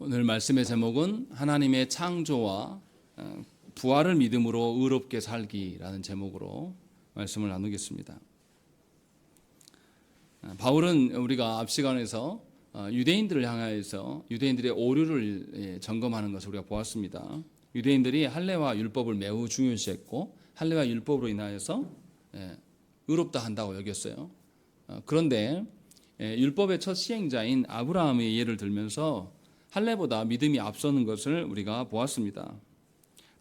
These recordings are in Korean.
오늘 말씀의 제목은 하나님의 창조와 부활을 믿음으로 의롭게 살기라는 제목으로 말씀을 나누겠습니다. 바울은 우리가 앞 시간에서 유대인들을 향하여서 유대인들의 오류를 점검하는 것을 우리가 보았습니다. 유대인들이 할례와 율법을 매우 중요시했고 할례와 율법으로 인하여서 의롭다 한다고 여겼어요. 그런데 율법의 첫 시행자인 아브라함의 예를 들면서 할례보다 믿음이 앞서는 것을 우리가 보았습니다.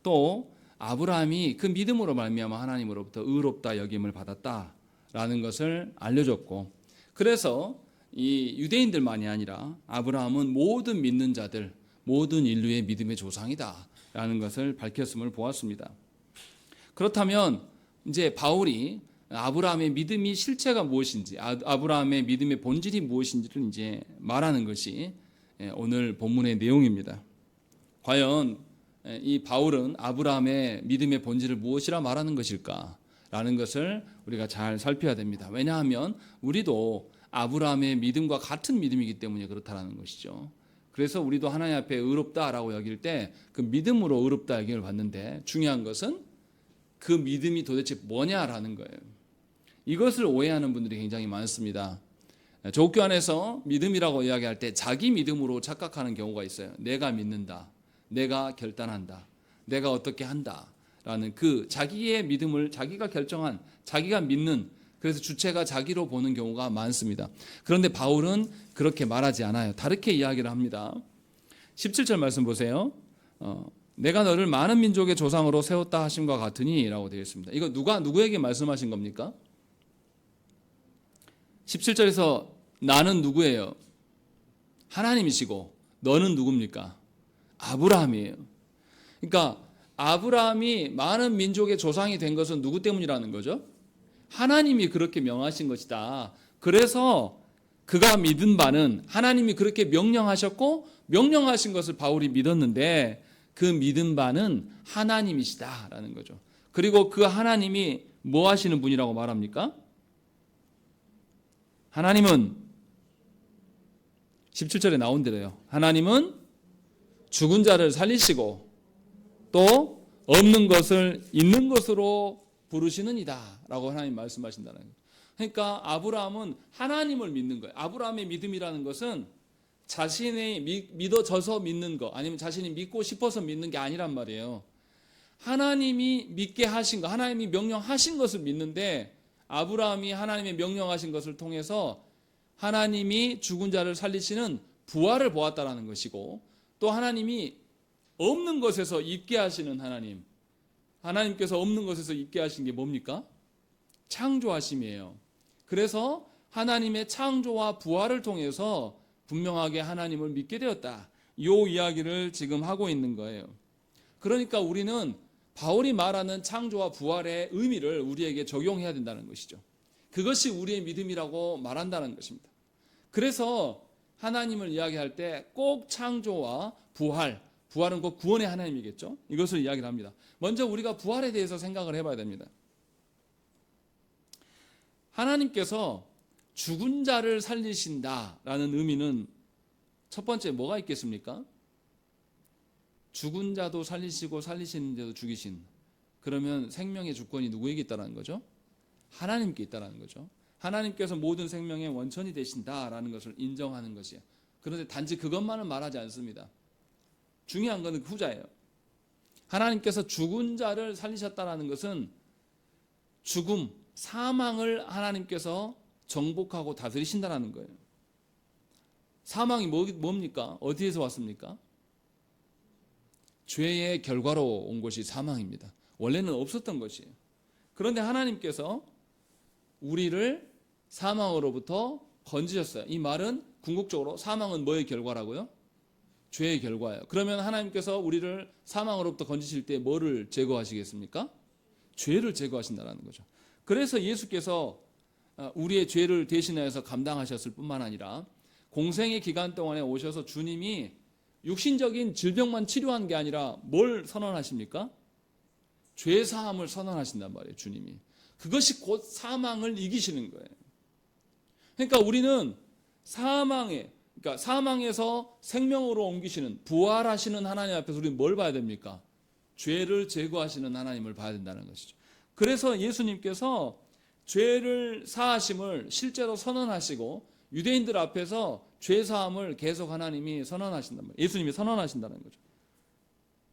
또 아브라함이 그 믿음으로 말미암아 하나님으로부터 의롭다 여김을 받았다라는 것을 알려줬고, 그래서 이 유대인들만이 아니라 아브라함은 모든 믿는 자들, 모든 인류의 믿음의 조상이다라는 것을 밝혔음을 보았습니다. 그렇다면 이제 바울이 아브라함의 믿음이 실체가 무엇인지, 아브라함의 믿음의 본질이 무엇인지를 이제 말하는 것이 오늘 본문의 내용입니다. 과연 이 바울은 아브라함의 믿음의 본질을 무엇이라 말하는 것일까라는 것을 우리가 잘 살펴야 됩니다. 왜냐하면 우리도 아브라함의 믿음과 같은 믿음이기 때문에 그렇다는 것이죠. 그래서 우리도 하나님 앞에 의롭다라고 여길 때 그 믿음으로 의롭다 여김을 받는데, 중요한 것은 그 믿음이 도대체 뭐냐라는 거예요. 이것을 오해하는 분들이 굉장히 많습니다. 조교 안에서 믿음이라고 이야기할 때 자기 믿음으로 착각하는 경우가 있어요. 내가 믿는다, 내가 결단한다, 내가 어떻게 한다라는 그 자기의 믿음을 자기가 결정한, 자기가 믿는, 그래서 주체가 자기로 보는 경우가 많습니다. 그런데 바울은 그렇게 말하지 않아요. 다르게 이야기를 합니다. 17절 말씀 보세요. 내가 너를 많은 민족의 조상으로 세웠다 하심과 같으니 라고 되어 있습니다. 이거 누구에게 말씀하신 겁니까? 17절에서 나는 누구예요? 하나님이시고 너는 누굽니까? 아브라함이에요. 그러니까 아브라함이 많은 민족의 조상이 된 것은 누구 때문이라는 거죠? 하나님이 그렇게 명하신 것이다. 그래서 그가 믿은 바는 하나님이 그렇게 명령하셨고 명령하신 것을 바울이 믿었는데 그 믿은 바는 하나님이시다라는 거죠. 그리고 그 하나님이 뭐 하시는 분이라고 말합니까? 하나님은 17절에 나온 대로요. 하나님은 죽은 자를 살리시고 또 없는 것을 있는 것으로 부르시는 이다 라고 하나님 말씀하신다는 거예요. 그러니까 아브라함은 하나님을 믿는 거예요. 아브라함의 믿음이라는 것은 자신이 믿어져서 믿는 거, 아니면 자신이 믿고 싶어서 믿는 게 아니란 말이에요. 하나님이 믿게 하신 거, 하나님이 명령하신 것을 믿는데, 아브라함이 하나님의 명령하신 것을 통해서 하나님이 죽은 자를 살리시는 부활을 보았다라는 것이고, 또 하나님이 없는 것에서 있게 하시는 하나님, 하나님께서 없는 것에서 있게 하신 게 뭡니까? 창조하심이에요. 그래서 하나님의 창조와 부활을 통해서 분명하게 하나님을 믿게 되었다. 이 이야기를 지금 하고 있는 거예요. 그러니까 우리는 바울이 말하는 창조와 부활의 의미를 우리에게 적용해야 된다는 것이죠. 그것이 우리의 믿음이라고 말한다는 것입니다. 그래서 하나님을 이야기할 때 꼭 창조와 부활은 곧 구원의 하나님이겠죠. 이것을 이야기를 합니다. 먼저 우리가 부활에 대해서 생각을 해봐야 됩니다. 하나님께서 죽은 자를 살리신다라는 의미는 첫 번째 뭐가 있겠습니까? 죽은 자도 살리시고 살리시는 자도 죽이신, 그러면 생명의 주권이 누구에게 있다는 거죠? 하나님께 있다는 거죠. 하나님께서 모든 생명의 원천이 되신다라는 것을 인정하는 것이에요. 그런데 단지 그것만은 말하지 않습니다. 중요한 것은 후자예요. 하나님께서 죽은 자를 살리셨다는 것은 죽음, 사망을 하나님께서 정복하고 다스리신다는 거예요. 사망이 뭡니까? 어디에서 왔습니까? 죄의 결과로 온 것이 사망입니다. 원래는 없었던 것이에요. 그런데 하나님께서 우리를 사망으로부터 건지셨어요. 이 말은 궁극적으로 사망은 뭐의 결과라고요? 죄의 결과예요. 그러면 하나님께서 우리를 사망으로부터 건지실 때 뭐를 제거하시겠습니까? 죄를 제거하신다는 거죠. 그래서 예수께서 우리의 죄를 대신하여서 감당하셨을 뿐만 아니라 공생의 기간 동안에 오셔서 주님이 육신적인 질병만 치료한 게 아니라 뭘 선언하십니까? 죄사함을 선언하신단 말이에요. 주님이. 그것이 곧 사망을 이기시는 거예요. 그러니까 우리는 사망에 그러니까 사망에서 생명으로 옮기시는, 부활하시는 하나님 앞에서 우리는 뭘 봐야 됩니까? 죄를 제거하시는 하나님을 봐야 된다는 것이죠. 그래서 예수님께서 죄를 사하심을 실제로 선언하시고 유대인들 앞에서 죄 사함을 계속 하나님이 선언하신단 말이에요. 예수님이 선언하신다는 거죠.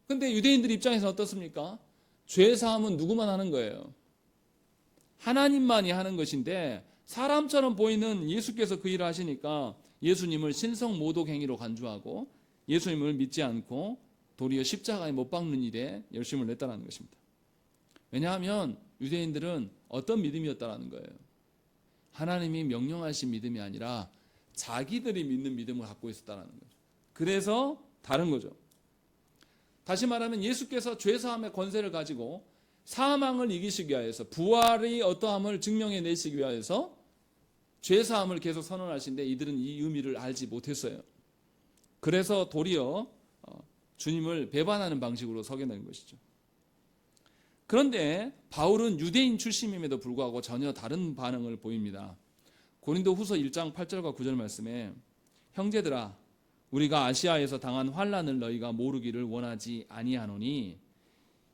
근데 유대인들 입장에서는 어떻습니까? 죄 사함은 누구만 하는 거예요? 하나님만이 하는 것인데 사람처럼 보이는 예수께서 그 일을 하시니까 예수님을 신성 모독 행위로 간주하고 예수님을 믿지 않고 도리어 십자가에 못 박는 일에 열심을 냈다는 것입니다. 왜냐하면 유대인들은 어떤 믿음이었다는 거예요? 하나님이 명령하신 믿음이 아니라 자기들이 믿는 믿음을 갖고 있었다는 거죠. 그래서 다른 거죠. 다시 말하면 예수께서 죄사함의 권세를 가지고 사망을 이기시기 위해서, 부활의 어떠함을 증명해 내시기 위해서 죄사함을 계속 선언하시는데 이들은 이 의미를 알지 못했어요. 그래서 도리어 주님을 배반하는 방식으로 서게 된 것이죠. 그런데 바울은 유대인 출신임에도 불구하고 전혀 다른 반응을 보입니다. 고린도 후서 1장 8절과 9절 말씀에 형제들아 우리가 아시아에서 당한 환난을 너희가 모르기를 원하지 아니하노니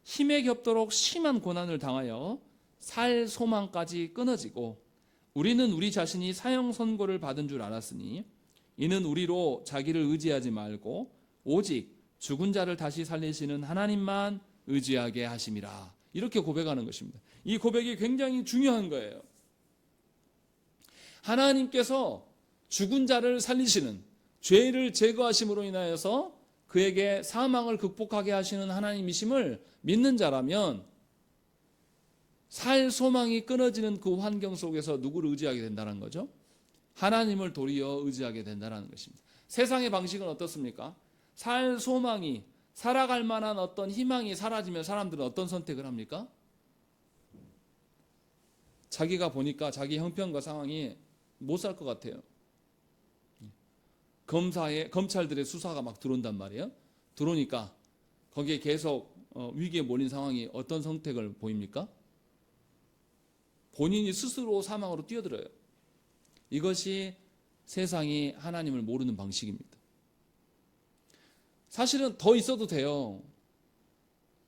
힘에 겹도록 심한 고난을 당하여 살 소망까지 끊어지고 우리는 우리 자신이 사형 선고를 받은 줄 알았으니 이는 우리로 자기를 의지하지 말고 오직 죽은 자를 다시 살리시는 하나님만 의지하게 하심이라. 이렇게 고백하는 것입니다. 이 고백이 굉장히 중요한 거예요. 하나님께서 죽은 자를 살리시는, 죄를 제거하심으로 인하여서 그에게 사망을 극복하게 하시는 하나님이심을 믿는 자라면 살 소망이 끊어지는 그 환경 속에서 누구를 의지하게 된다는 거죠? 하나님을 도리어 의지하게 된다는 것입니다. 세상의 방식은 어떻습니까? 살 소망이, 살아갈 만한 어떤 희망이 사라지면 사람들은 어떤 선택을 합니까? 자기가 보니까 자기 형편과 상황이 못 살 것 같아요. 검찰들의 수사가 막 들어온단 말이에요. 들어오니까 거기에 계속 위기에 몰린 상황이 어떤 선택을 보입니까? 본인이 스스로 사망으로 뛰어들어요. 이것이 세상이 하나님을 모르는 방식입니다. 사실은 더 있어도 돼요.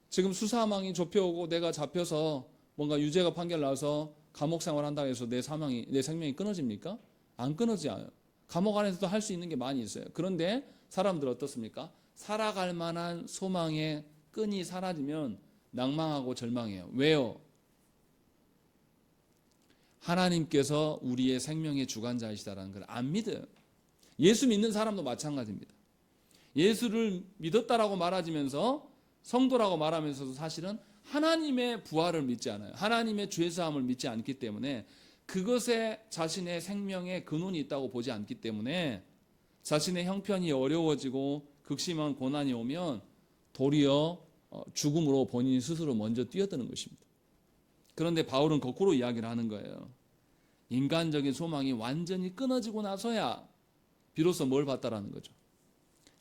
지금 수사망이 좁혀오고 내가 잡혀서 뭔가 유죄가 판결 나와서 감옥 생활한다고 해서 내 생명이 끊어집니까? 안 끊어져요. 감옥 안에서도 할 수 있는 게 많이 있어요. 그런데 사람들 어떻습니까? 살아갈 만한 소망의 끈이 사라지면 낭망하고 절망해요. 왜요? 하나님께서 우리의 생명의 주관자이시다라는 걸 안 믿어요. 예수 믿는 사람도 마찬가지입니다. 예수를 믿었다라고 말하면서 성도라고 말하면서도 사실은 하나님의 부활을 믿지 않아요. 하나님의 죄사함을 믿지 않기 때문에 그것에 자신의 생명의 근원이 있다고 보지 않기 때문에 자신의 형편이 어려워지고 극심한 고난이 오면 도리어 죽음으로 본인이 스스로 먼저 뛰어드는 것입니다. 그런데 바울은 거꾸로 이야기를 하는 거예요. 인간적인 소망이 완전히 끊어지고 나서야 비로소 뭘 봤다라는 거죠.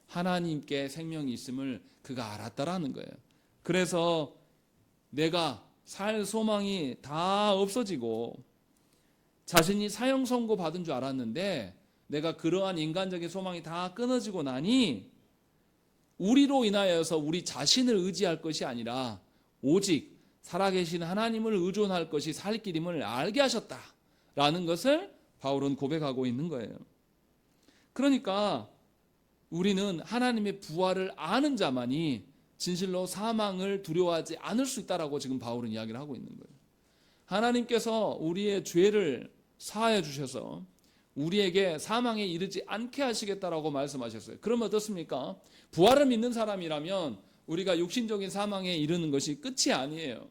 하나님께 생명이 있음을 그가 알았다라는 거예요. 그래서 내가 살 소망이 다 없어지고 자신이 사형 선고 받은 줄 알았는데 내가 그러한 인간적인 소망이 다 끊어지고 나니 우리로 인하여서 우리 자신을 의지할 것이 아니라 오직 살아계신 하나님을 의존할 것이 살 길임을 알게 하셨다라는 것을 바울은 고백하고 있는 거예요. 그러니까 우리는 하나님의 부활을 아는 자만이 진실로 사망을 두려워하지 않을 수 있다라고 지금 바울은 이야기를 하고 있는 거예요. 하나님께서 우리의 죄를 사하여 주셔서 우리에게 사망에 이르지 않게 하시겠다라고 말씀하셨어요. 그러면 어떻습니까? 부활을 믿는 사람이라면 우리가 육신적인 사망에 이르는 것이 끝이 아니에요.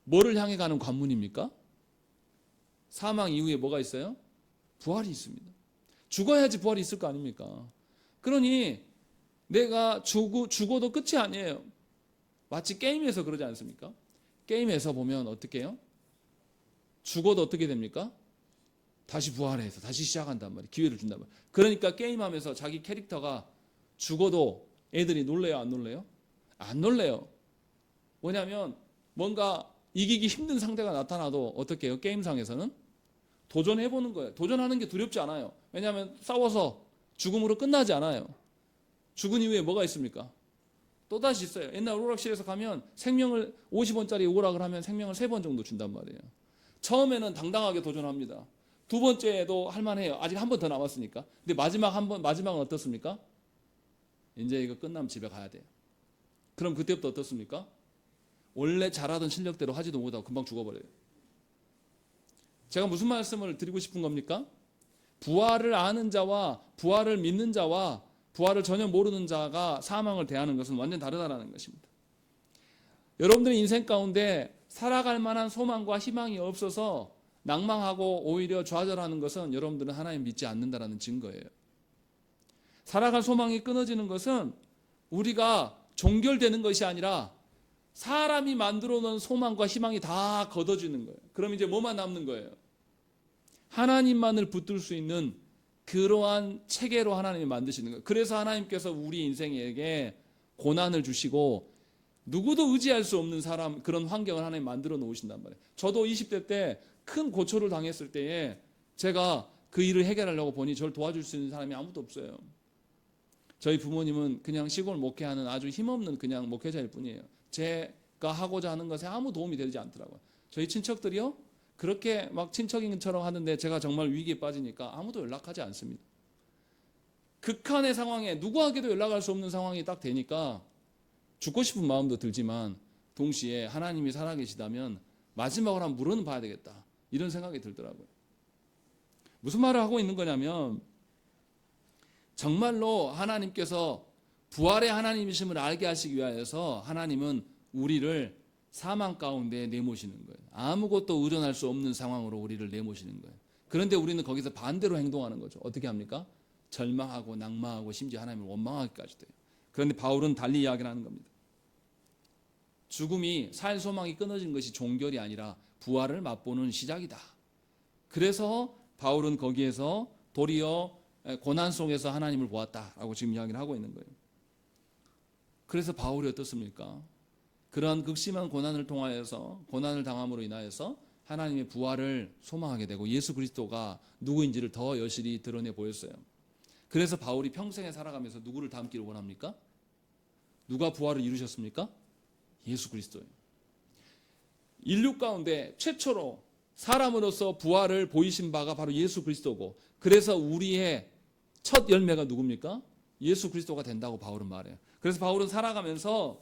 뭐를 향해 가는 관문입니까? 사망 이후에 뭐가 있어요? 부활이 있습니다. 죽어야지 부활이 있을 거 아닙니까? 그러니 내가 죽어도 끝이 아니에요. 마치 게임에서 그러지 않습니까? 게임에서 보면 어떻게 해요? 죽어도 어떻게 됩니까? 다시 부활해서 다시 시작한단 말이에요. 기회를 준단 말이에요. 그러니까 게임하면서 자기 캐릭터가 죽어도 애들이 놀래요, 안 놀래요? 안 놀래요. 뭐냐면 뭔가 이기기 힘든 상대가 나타나도 어떻게 해요? 게임상에서는 도전해보는 거예요. 도전하는 게 두렵지 않아요. 왜냐하면 싸워서 죽음으로 끝나지 않아요. 죽은 이후에 뭐가 있습니까? 또다시 있어요. 옛날 오락실에서 가면 생명을 50원짜리 오락을 하면 생명을 3번 정도 준단 말이에요. 처음에는 당당하게 도전합니다. 두 번째도 할만해요. 아직 한 번 더 남았으니까. 근데 마지막은 어떻습니까? 이제 이거 끝나면 집에 가야 돼요. 그럼 그때부터 어떻습니까? 원래 잘하던 실력대로 하지도 못하고 금방 죽어버려요. 제가 무슨 말씀을 드리고 싶은 겁니까? 부활을 아는 자와 부활을 믿는 자와 부활을 전혀 모르는 자가 사망을 대하는 것은 완전 다르다는 것입니다. 여러분들의 인생 가운데 살아갈 만한 소망과 희망이 없어서 낭망하고 오히려 좌절하는 것은 여러분들은 하나님 믿지 않는다는 증거예요. 살아갈 소망이 끊어지는 것은 우리가 종결되는 것이 아니라 사람이 만들어 놓은 소망과 희망이 다 걷어지는 거예요. 그럼 이제 뭐만 남는 거예요? 하나님만을 붙들 수 있는 그러한 체계로 하나님이 만드시는 거예요. 그래서 하나님께서 우리 인생에게 고난을 주시고 누구도 의지할 수 없는 사람, 그런 환경을 하나님 만들어 놓으신단 말이에요. 저도 20대 때 큰 고초를 당했을 때에 제가 그 일을 해결하려고 보니 저를 도와줄 수 있는 사람이 아무도 없어요. 저희 부모님은 그냥 시골 목회하는 아주 힘없는 그냥 목회자일 뿐이에요. 제가 하고자 하는 것에 아무 도움이 되지 않더라고요. 저희 친척들이요, 그렇게 막 친척인 것처럼 하는데 제가 정말 위기에 빠지니까 아무도 연락하지 않습니다. 극한의 상황에 누구에게도 연락할 수 없는 상황이 딱 되니까 죽고 싶은 마음도 들지만 동시에 하나님이 살아계시다면 마지막으로 한번 물어는 봐야 되겠다, 이런 생각이 들더라고요. 무슨 말을 하고 있는 거냐면 정말로 하나님께서 부활의 하나님이심을 알게 하시기 위하여서 하나님은 우리를 사망 가운데 내모시는 거예요. 아무것도 의존할 수 없는 상황으로 우리를 내모시는 거예요. 그런데 우리는 거기서 반대로 행동하는 거죠. 어떻게 합니까? 절망하고 낭망하고 심지어 하나님을 원망하기까지 돼요. 그런데 바울은 달리 이야기를 하는 겁니다. 죽음이, 살 소망이 끊어진 것이 종결이 아니라 부활을 맛보는 시작이다. 그래서 바울은 거기에서 도리어 고난 속에서 하나님을 보았다라고 지금 이야기를 하고 있는 거예요. 그래서 바울이 어떻습니까? 그러한 극심한 고난을 통하여서, 고난을 당함으로 인하여서 하나님의 부활을 소망하게 되고 예수 그리스도가 누구인지를 더 여실히 드러내 보였어요. 그래서 바울이 평생에 살아가면서 누구를 닮기를 원합니까? 누가 부활을 이루셨습니까? 예수 그리스도예요. 인류 가운데 최초로 사람으로서 부활을 보이신 바가 바로 예수 그리스도고, 그래서 우리의 첫 열매가 누굽니까? 예수 그리스도가 된다고 바울은 말해요. 그래서 바울은 살아가면서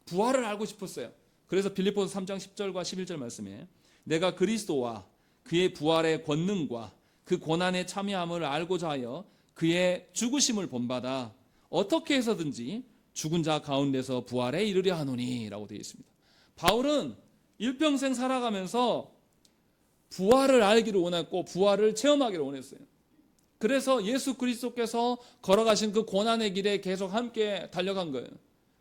부활을 알고 싶었어요. 그래서 빌립보서 3장 10절과 11절 말씀에 내가 그리스도와 그의 부활의 권능과 그 고난에 참여함을 알고자 하여 그의 죽으심을 본받아 어떻게 해서든지 죽은 자 가운데서 부활에 이르려 하노니 라고 되어 있습니다. 바울은 일평생 살아가면서 부활을 알기를 원했고 부활을 체험하기를 원했어요. 그래서 예수 그리스도께서 걸어가신 그 고난의 길에 계속 함께 달려간 거예요.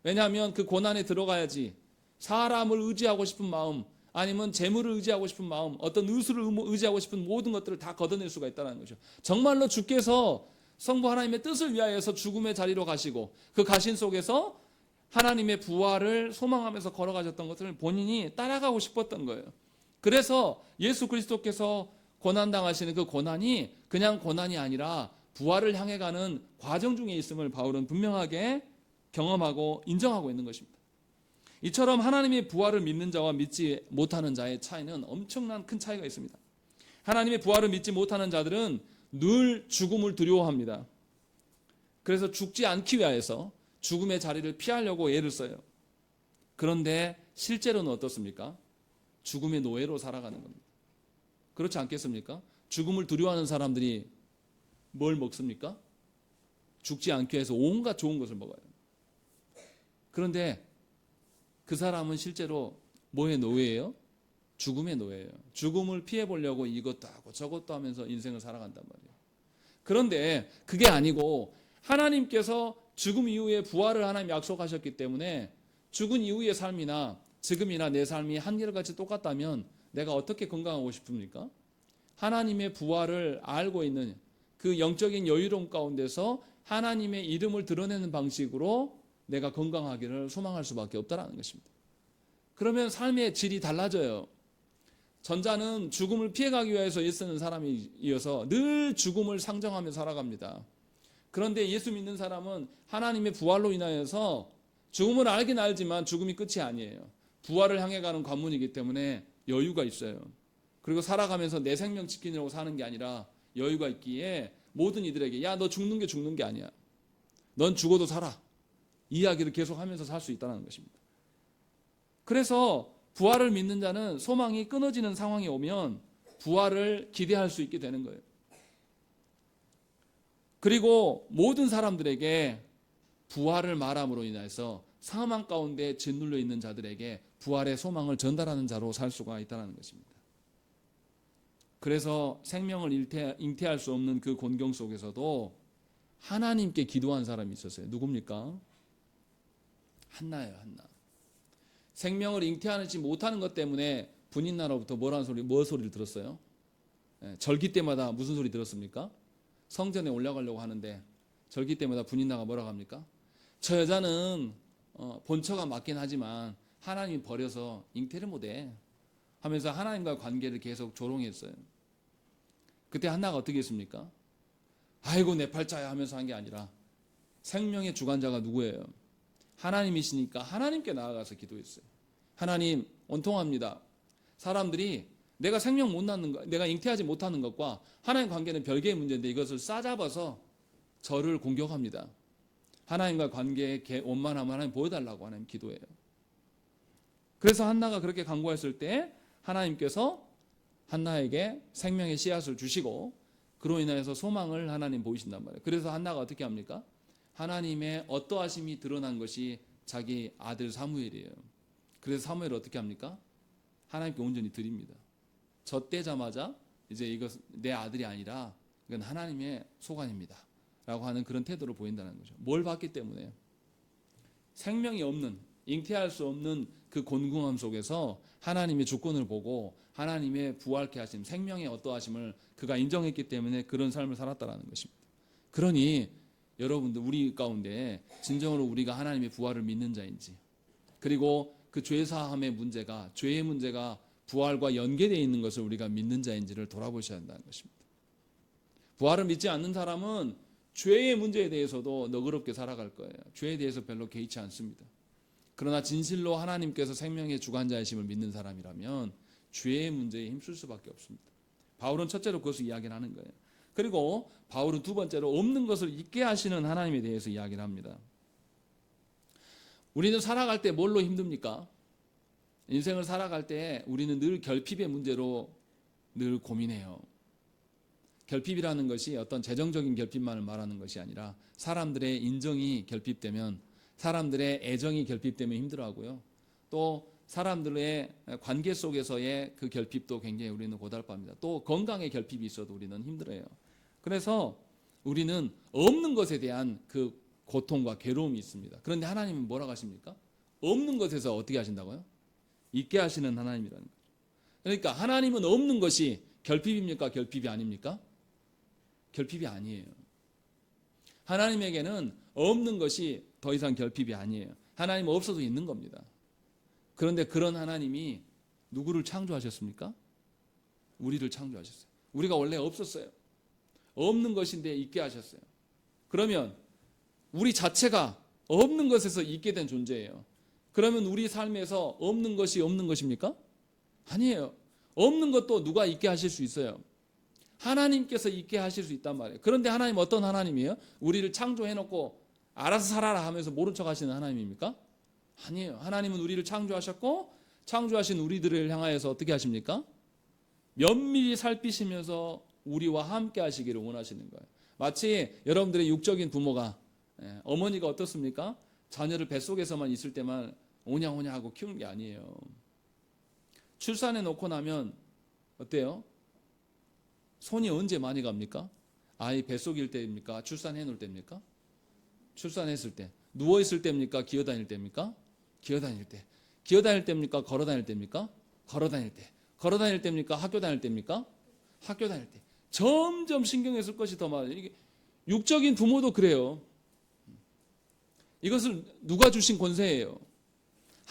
왜냐하면 그 고난에 들어가야지 사람을 의지하고 싶은 마음, 아니면 재물을 의지하고 싶은 마음, 어떤 의술을 의지하고 싶은 모든 것들을 다 걷어낼 수가 있다는 거죠. 정말로 주께서 성부 하나님의 뜻을 위하여서 죽음의 자리로 가시고 그 가신 속에서 하나님의 부활을 소망하면서 걸어가셨던 것을 본인이 따라가고 싶었던 거예요. 그래서 예수 그리스도께서 고난당하시는 그 고난이 그냥 고난이 아니라 부활을 향해 가는 과정 중에 있음을 바울은 분명하게 경험하고 인정하고 있는 것입니다. 이처럼 하나님의 부활을 믿는 자와 믿지 못하는 자의 차이는 엄청난 큰 차이가 있습니다. 하나님의 부활을 믿지 못하는 자들은 늘 죽음을 두려워합니다. 그래서 죽지 않기 위하여서 죽음의 자리를 피하려고 애를 써요. 그런데 실제로는 어떻습니까? 죽음의 노예로 살아가는 겁니다. 그렇지 않겠습니까? 죽음을 두려워하는 사람들이 뭘 먹습니까? 죽지 않기 위해서 온갖 좋은 것을 먹어요. 그런데 그 사람은 실제로 뭐의 노예예요? 죽음의 노예예요. 죽음을 피해보려고 이것도 하고 저것도 하면서 인생을 살아간단 말이에요. 그런데 그게 아니고 하나님께서 죽음 이후에 부활을 하나님 약속하셨기 때문에 죽은 이후의 삶이나 지금이나 내 삶이 한결같이 똑같다면 내가 어떻게 건강하고 싶습니까? 하나님의 부활을 알고 있는 그 영적인 여유로움 가운데서 하나님의 이름을 드러내는 방식으로 내가 건강하기를 소망할 수밖에 없다는 것입니다. 그러면 삶의 질이 달라져요. 전자는 죽음을 피해가기 위해서 애쓰는 사람이어서 늘 죽음을 상정하며 살아갑니다. 그런데 예수 믿는 사람은 하나님의 부활로 인하여서 죽음을 알긴 알지만 죽음이 끝이 아니에요. 부활을 향해 가는 관문이기 때문에 여유가 있어요. 그리고 살아가면서 내 생명 지키려고 사는 게 아니라 여유가 있기에 모든 이들에게 야, 너 죽는 게 아니야. 넌 죽어도 살아. 이 이야기를 계속하면서 살 수 있다는 것입니다. 그래서 부활을 믿는 자는 소망이 끊어지는 상황이 오면 부활을 기대할 수 있게 되는 거예요. 그리고 모든 사람들에게 부활을 말함으로 인해서 사망 가운데 짓눌려 있는 자들에게 부활의 소망을 전달하는 자로 살 수가 있다는 것입니다. 그래서 생명을 잉태할 수 없는 그 곤경 속에서도 하나님께 기도한 사람이 있었어요. 누굽니까? 한나예요. 한나. 생명을 잉태하지 못하는 것 때문에 분인나로부터 뭐 소리를 들었어요? 절기 때마다 무슨 소리 들었습니까? 성전에 올라가려고 하는데 절기 때마다 분인나가 뭐라고 합니까? 저 여자는 본처가 맞긴 하지만 하나님이 버려서 잉태를 못해 하면서 하나님과 관계를 계속 조롱했어요. 그때 한나가 어떻게 했습니까? 아이고 내 팔자야 하면서 한 게 아니라 생명의 주관자가 누구예요? 하나님이시니까 하나님께 나아가서 기도했어요. 하나님, 원통합니다. 사람들이 내가 생명 못 낳는 것, 내가 잉태하지 못하는 것과 하나님 관계는 별개의 문제인데 이것을 싸잡아서 저를 공격합니다. 하나님과 관계의 원만함을 하나님 보여달라고 하나님 기도해요. 그래서 한나가 그렇게 간구했을 때 하나님께서 한나에게 생명의 씨앗을 주시고 그로 인해서 소망을 하나님 보이신단 말이에요. 그래서 한나가 어떻게 합니까? 하나님의 어떠하심이 드러난 것이 자기 아들 사무엘이에요. 그래서 사무엘을 어떻게 합니까? 하나님께 온전히 드립니다. 젖대자마자 이제 이것 내 아들이 아니라 이건 하나님의 소관입니다 라고 하는 그런 태도를 보인다는 거죠. 뭘 봤기 때문에? 생명이 없는, 잉태할 수 없는 그 곤궁함 속에서 하나님의 주권을 보고 하나님의 부활케 하심, 생명의 어떠하심을 그가 인정했기 때문에 그런 삶을 살았다는 것입니다. 그러니 여러분들 우리 가운데 진정으로 우리가 하나님의 부활을 믿는 자인지, 그리고 그 죄사함의 문제가, 죄의 문제가 부활과 연계되어 있는 것을 우리가 믿는 자인지를 돌아보셔야 한다는 것입니다. 부활을 믿지 않는 사람은 죄의 문제에 대해서도 너그럽게 살아갈 거예요. 죄에 대해서 별로 개의치 않습니다. 그러나 진실로 하나님께서 생명의 주관자이심을 믿는 사람이라면 죄의 문제에 힘쓸 수밖에 없습니다. 바울은 첫째로 그것을 이야기를 하는 거예요. 그리고 바울은 두 번째로 없는 것을 있게 하시는 하나님에 대해서 이야기를 합니다. 우리는 살아갈 때 뭘로 힘듭니까? 인생을 살아갈 때 우리는 늘 결핍의 문제로 늘 고민해요. 결핍이라는 것이 어떤 재정적인 결핍만을 말하는 것이 아니라 사람들의 인정이 결핍되면, 사람들의 애정이 결핍되면 힘들어하고요. 또 사람들의 관계 속에서의 그 결핍도 굉장히 우리는 고달팝니다. 또 건강의 결핍이 있어도 우리는 힘들어요. 그래서 우리는 없는 것에 대한 그 고통과 괴로움이 있습니다. 그런데 하나님은 뭐라고 하십니까? 없는 것에서 어떻게 하신다고요? 있게 하시는 하나님이라는 거죠. 그러니까 하나님은 없는 것이 결핍입니까? 결핍이 아닙니까? 결핍이 아니에요. 하나님에게는 없는 것이 더 이상 결핍이 아니에요. 하나님은 없어도 있는 겁니다. 그런데 그런 하나님이 누구를 창조하셨습니까? 우리를 창조하셨어요. 우리가 원래 없었어요. 없는 것인데 있게 하셨어요. 그러면 우리 자체가 없는 것에서 있게 된 존재예요. 그러면 우리 삶에서 없는 것이 없는 것입니까? 아니에요. 없는 것도 누가 있게 하실 수 있어요. 하나님께서 있게 하실 수 있단 말이에요. 그런데 하나님 어떤 하나님이에요? 우리를 창조해놓고 알아서 살아라 하면서 모른 척 하시는 하나님입니까? 아니에요. 하나님은 우리를 창조하셨고 창조하신 우리들을 향하여서 어떻게 하십니까? 면밀히 살피시면서 우리와 함께 하시기를 원하시는 거예요. 마치 여러분들의 육적인 부모가, 어머니가 어떻습니까? 자녀를 뱃속에서만 있을 때만 오냐오냐 하고 키우는 게 아니에요. 출산해 놓고 나면 어때요? 손이 언제 많이 갑니까? 아이 뱃속일 때입니까? 출산해 놓을 때입니까? 출산했을 때. 누워있을 때입니까? 기어다닐 때입니까? 기어다닐 때. 기어다닐 때입니까? 걸어다닐 때입니까? 걸어다닐 때. 걸어다닐 때입니까? 학교 다닐 때입니까? 학교 다닐 때. 점점 신경을 쓸 것이 더 많아요. 이게 육적인 부모도 그래요. 이것을 누가 주신 권세예요?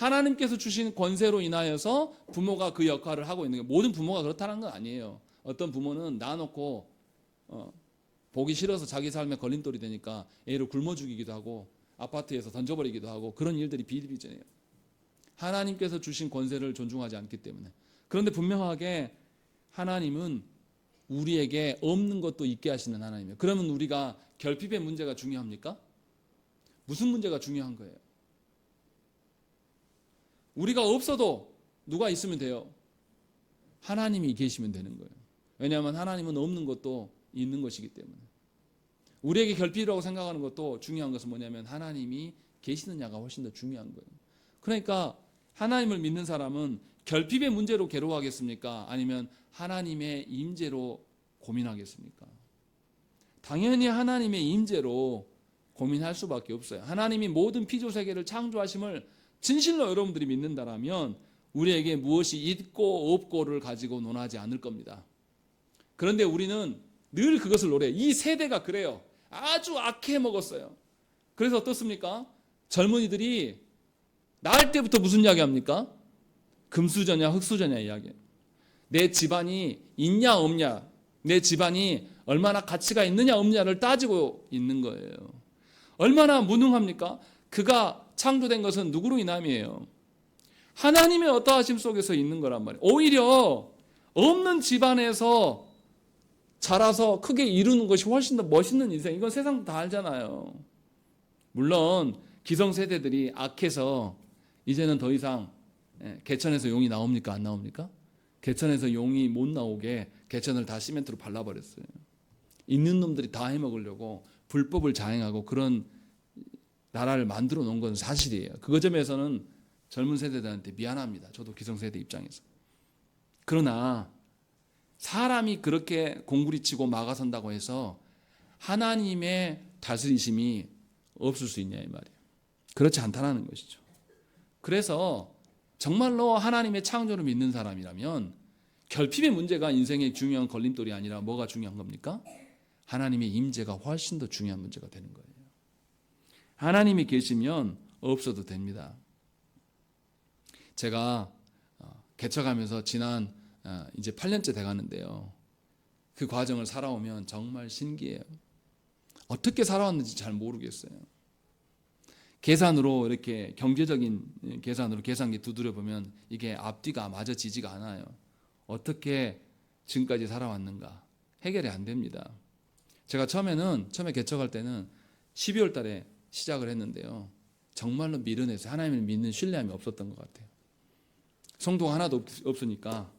하나님께서 주신 권세로 인하여서 부모가 그 역할을 하고 있는 거예요. 모든 부모가 그렇다는 건 아니에요. 어떤 부모는 놔놓고 보기 싫어서 자기 삶에 걸림돌이 되니까 애를 굶어 죽이기도 하고 아파트에서 던져버리기도 하고 그런 일들이 비일비재해요. 하나님께서 주신 권세를 존중하지 않기 때문에. 그런데 분명하게 하나님은 우리에게 없는 것도 있게 하시는 하나님이에요. 그러면 우리가 결핍의 문제가 중요합니까? 무슨 문제가 중요한 거예요? 우리가 없어도 누가 있으면 돼요? 하나님이 계시면 되는 거예요. 왜냐하면 하나님은 없는 것도 있는 것이기 때문에. 우리에게 결핍이라고 생각하는 것도 중요한 것은 뭐냐면 하나님이 계시느냐가 훨씬 더 중요한 거예요. 그러니까 하나님을 믿는 사람은 결핍의 문제로 괴로워하겠습니까? 아니면 하나님의 임재로 고민하겠습니까? 당연히 하나님의 임재로 고민할 수밖에 없어요. 하나님이 모든 피조세계를 창조하심을 진실로 여러분들이 믿는다라면 우리에게 무엇이 있고 없고를 가지고 논하지 않을 겁니다. 그런데 우리는 늘 그것을 노래해요. 이 세대가 그래요. 아주 악해 먹었어요. 그래서 어떻습니까? 젊은이들이 낳을 때부터 무슨 이야기 합니까? 금수저냐 흙수저냐 이야기예요. 내 집안이 있냐 없냐, 내 집안이 얼마나 가치가 있느냐 없냐를 따지고 있는 거예요. 얼마나 무능합니까? 그가 창조된 것은 누구로 인함이에요? 하나님의 어떠하심 속에서 있는 거란 말이에요. 오히려 없는 집안에서 자라서 크게 이루는 것이 훨씬 더 멋있는 인생. 이건 세상 다 알잖아요. 물론 기성세대들이 악해서 이제는 더 이상 개천에서 용이 나옵니까? 안 나옵니까? 개천에서 용이 못 나오게 개천을 다 시멘트로 발라버렸어요. 있는 놈들이 다 해먹으려고 불법을 자행하고 그런 나라를 만들어 놓은 건 사실이에요. 그 점에서는 젊은 세대들한테 미안합니다. 저도 기성세대 입장에서. 그러나 사람이 그렇게 공구리치고 막아선다고 해서 하나님의 다스리심이 없을 수 있냐 이 말이에요. 그렇지 않다는 것이죠. 그래서 정말로 하나님의 창조를 믿는 사람이라면 결핍의 문제가 인생의 중요한 걸림돌이 아니라 뭐가 중요한 겁니까? 하나님의 임재가 훨씬 더 중요한 문제가 되는 거예요. 하나님이 계시면 없어도 됩니다. 제가 개척하면서 지난 이제 8년째 돼가는데요. 그 과정을 살아오면 정말 신기해요. 어떻게 살아왔는지 잘 모르겠어요. 계산으로 이렇게 경제적인 계산으로 계산기 두드려 보면 이게 앞뒤가 맞아지지가 않아요. 어떻게 지금까지 살아왔는가 해결이 안 됩니다. 제가 처음에 개척할 때는 12월 달에 시작을 했는데요. 정말로 미련해서 하나님을 믿는 신뢰함이 없었던 것 같아요. 성도가 하나도 없으니까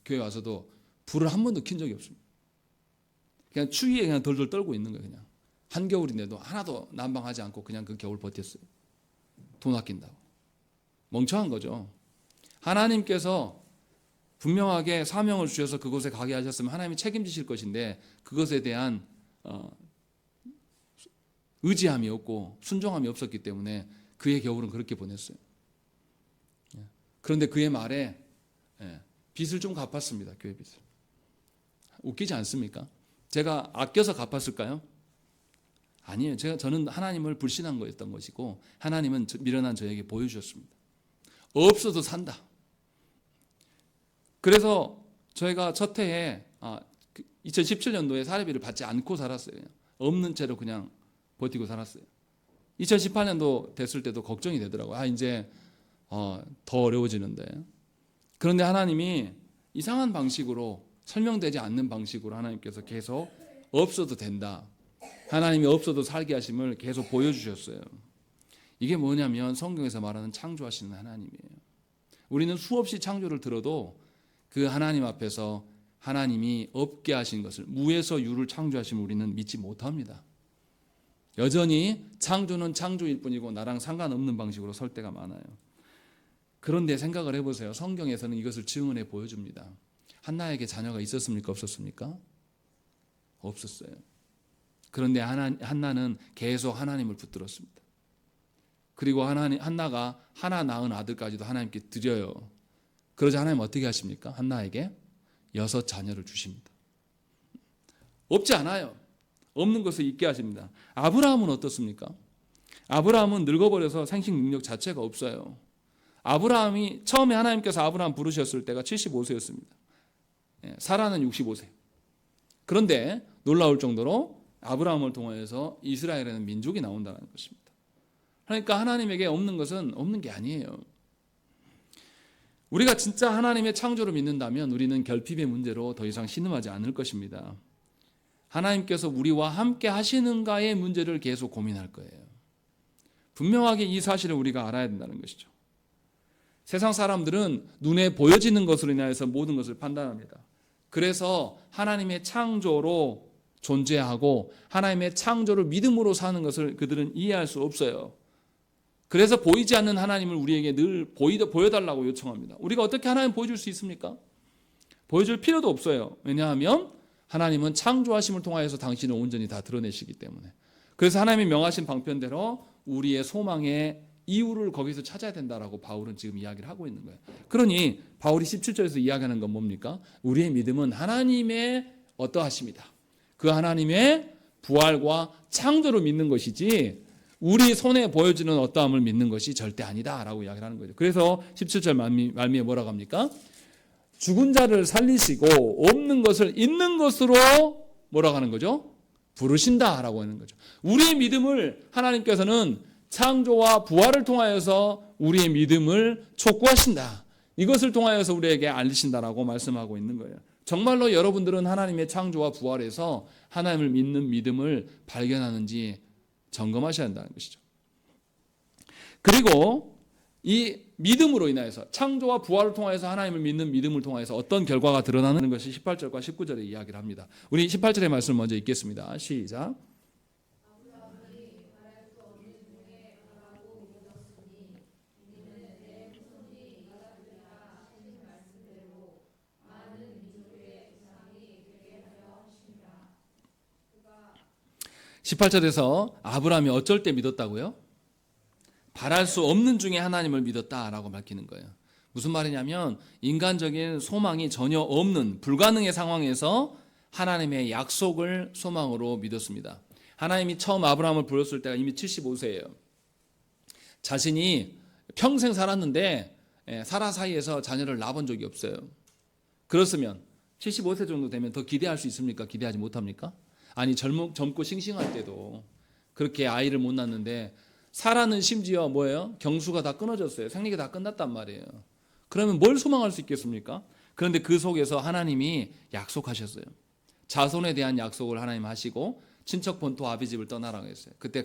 교회 와서도 불을 한 번도 킨 적이 없습니다. 그냥 추위에 그냥 덜덜 떨고 있는 거예요. 그냥 한겨울인데도 하나도 난방하지 않고 그냥 그 겨울 버텼어요. 돈 아낀다고. 멍청한 거죠. 하나님께서 분명하게 사명을 주셔서 그곳에 가게 하셨으면 하나님이 책임지실 것인데 그것에 대한 의지함이 없고 순종함이 없었기 때문에 그의 겨울은 그렇게 보냈어요. 그런데 그의 말에 빚을 좀 갚았습니다. 교회 빚을. 웃기지 않습니까? 제가 아껴서 갚았을까요? 아니에요. 저는 하나님을 불신한 거였던 것이고 하나님은 미련한 저에게 보여주셨습니다. 없어도 산다. 그래서 저희가 첫 해에 2017년도에 사례비를 받지 않고 살았어요. 없는 채로 그냥 버티고 살았어요. 2018년도 됐을 때도 걱정이 되더라고요. 이제 더 어려워지는데. 그런데 하나님이 이상한 방식으로 설명되지 않는 방식으로 하나님께서 계속 없어도 된다. 하나님이 없어도 살게 하심을 계속 보여주셨어요. 이게 뭐냐면 성경에서 말하는 창조하시는 하나님이에요. 우리는 수없이 창조를 들어도 그 하나님 앞에서 하나님이 없게 하신 것을 무에서 유를 창조하심을 우리는 믿지 못합니다. 여전히 창조는 창조일 뿐이고 나랑 상관없는 방식으로 설 때가 많아요. 그런데 생각을 해보세요. 성경에서는 이것을 증언해 보여줍니다. 한나에게 자녀가 있었습니까? 없었습니까? 없었어요. 그런데 한나는 계속 하나님을 붙들었습니다. 그리고 한나가 하나 낳은 아들까지도 하나님께 드려요. 그러자 하나님 어떻게 하십니까? 한나에게 6 자녀를 주십니다. 없지 않아요. 없는 것을 있게 하십니다. 아브라함은 어떻습니까? 아브라함은 늙어버려서 생식 능력 자체가 없어요. 아브라함이 처음에 하나님께서 아브라함 부르셨을 때가 75세였습니다. 사라는 65세. 그런데 놀라울 정도로 아브라함을 통하여서 이스라엘에는 민족이 나온다는 것입니다. 그러니까 하나님에게 없는 것은 없는 게 아니에요. 우리가 진짜 하나님의 창조를 믿는다면 우리는 결핍의 문제로 더 이상 신음하지 않을 것입니다. 하나님께서 우리와 함께 하시는가의 문제를 계속 고민할 거예요. 분명하게 이 사실을 우리가 알아야 된다는 것이죠. 세상 사람들은 눈에 보여지는 것으로 인하여서 모든 것을 판단합니다. 그래서 하나님의 창조로 존재하고 하나님의 창조를 믿음으로 사는 것을 그들은 이해할 수 없어요. 그래서 보이지 않는 하나님을 우리에게 늘 보여달라고 요청합니다. 우리가 어떻게 하나님 보여줄 수 있습니까? 보여줄 필요도 없어요. 왜냐하면 하나님은 창조하심을 통하여서 당신을 온전히 다 드러내시기 때문에. 그래서 하나님이 명하신 방편대로 우리의 소망의 이유를 거기서 찾아야 된다라고 바울은 지금 이야기를 하고 있는 거예요. 그러니 바울이 17절에서 이야기하는 건 뭡니까? 우리의 믿음은 하나님의 어떠하십니다. 그 하나님의 부활과 창조를 믿는 것이지 우리 손에 보여지는 어떠함을 믿는 것이 절대 아니다라고 이야기를 하는 거죠. 그래서 17절 말미에 뭐라고 합니까? 죽은 자를 살리시고 없는 것을 있는 것으로 뭐라고 하는 거죠? 부르신다라고 하는 거죠. 우리의 믿음을 하나님께서는 창조와 부활을 통하여서 우리의 믿음을 촉구하신다. 이것을 통하여서 우리에게 알리신다라고 말씀하고 있는 거예요. 정말로 여러분들은 하나님의 창조와 부활에서 하나님을 믿는 믿음을 발견하는지 점검하셔야 한다는 것이죠. 그리고 이 믿음으로 인하여서 창조와 부활을 통하여서 하나님을 믿는 믿음을 통하여서 어떤 결과가 드러나는 것이 18절과 19절에 이야기를 합니다. 우리 18절의 말씀을 먼저 읽겠습니다. 시작. (18절에서) 아브라함이 어쩔 때 믿었다고요? 바랄 수 없는 중에 하나님을 믿었다라고 밝히는 거예요. 무슨 말이냐면 인간적인 소망이 전혀 없는 불가능의 상황에서 하나님의 약속을 소망으로 믿었습니다. 하나님이 처음 아브라함을 불렀을 때가 이미 75세예요. 자신이 평생 살았는데 사라 사이에서 자녀를 낳아본 적이 없어요. 그렇으면 75세 정도 되면 더 기대할 수 있습니까? 기대하지 못합니까? 아니 젊고 싱싱할 때도 그렇게 아이를 못 낳는데 사라는 심지어 뭐예요? 경수가 다 끊어졌어요. 생리가 다 끝났단 말이에요. 그러면 뭘 소망할 수 있겠습니까? 그런데 그 속에서 하나님이 약속하셨어요. 자손에 대한 약속을 하나님 하시고 친척 본토 아비 집을 떠나라고 했어요. 그때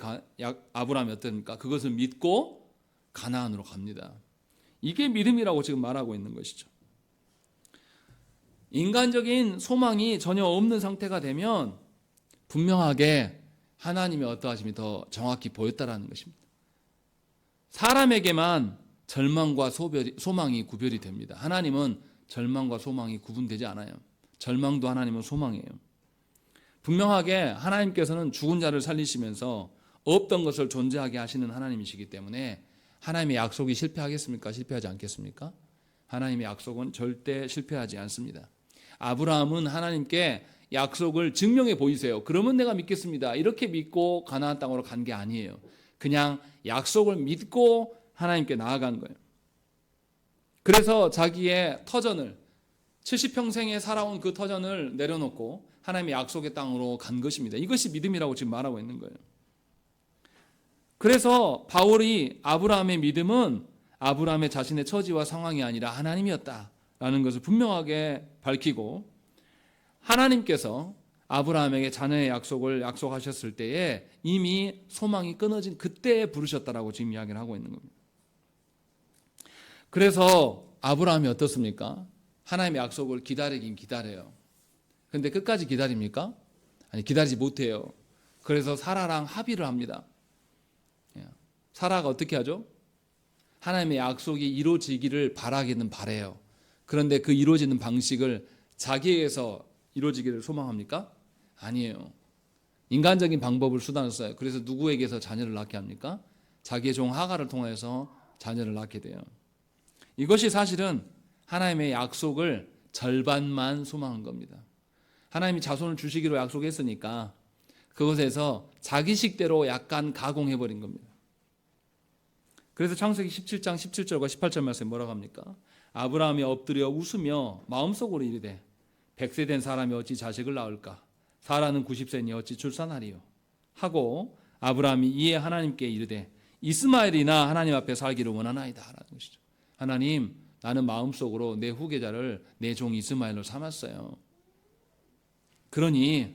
아브라함이 어떻습니까? 그것을 믿고 가나안으로 갑니다. 이게 믿음이라고 지금 말하고 있는 것이죠. 인간적인 소망이 전혀 없는 상태가 되면 분명하게 하나님의 어떠하심이 더 정확히 보였다라는 것입니다. 사람에게만 절망과 소망이 구별이 됩니다. 하나님은 절망과 소망이 구분되지 않아요. 절망도 하나님은 소망이에요. 분명하게 하나님께서는 죽은 자를 살리시면서 없던 것을 존재하게 하시는 하나님이시기 때문에 하나님의 약속이 실패하겠습니까? 실패하지 않겠습니까? 하나님의 약속은 절대 실패하지 않습니다. 아브라함은 하나님께 약속을 증명해 보이세요. 그러면 내가 믿겠습니다. 이렇게 믿고 가나안 땅으로 간 게 아니에요. 그냥 약속을 믿고 하나님께 나아간 거예요. 그래서 자기의 터전을 70평생에 살아온 그 터전을 내려놓고 하나님의 약속의 땅으로 간 것입니다. 이것이 믿음이라고 지금 말하고 있는 거예요. 그래서 바울이 아브라함의 믿음은 아브라함의 자신의 처지와 상황이 아니라 하나님이었다라는 것을 분명하게 밝히고 하나님께서 아브라함에게 자녀의 약속을 약속하셨을 때에 이미 소망이 끊어진 그때에 부르셨다라고 지금 이야기를 하고 있는 겁니다. 그래서 아브라함이 어떻습니까? 하나님의 약속을 기다리긴 기다려요. 그런데 끝까지 기다립니까? 아니, 기다리지 못해요. 그래서 사라랑 합의를 합니다. 사라가 어떻게 하죠? 하나님의 약속이 이루어지기를 바라기는 바래요. 그런데 그 이루어지는 방식을 자기에게서 이루어지기를 소망합니까? 아니에요. 인간적인 방법을 수단을 써요. 그래서 누구에게서 자녀를 낳게 합니까? 자기의 종 하갈을 통해서 자녀를 낳게 돼요. 이것이 사실은 하나님의 약속을 절반만 소망한 겁니다. 하나님이 자손을 주시기로 약속했으니까 그것에서 자기 식대로 약간 가공해버린 겁니다. 그래서 창세기 17장 17절과 18절 말씀에 뭐라고 합니까? 아브라함이 엎드려 웃으며 마음속으로 이르되 100세 된 사람이 어찌 자식을 낳을까? 사라는 90세니 어찌 출산하리요? 하고 아브라함이 이에 하나님께 이르되 이스마엘이나 하나님 앞에 살기를 원하나이다 라는 것이죠. 하나님, 나는 마음속으로 내 후계자를 내 종 이스마엘로 삼았어요. 그러니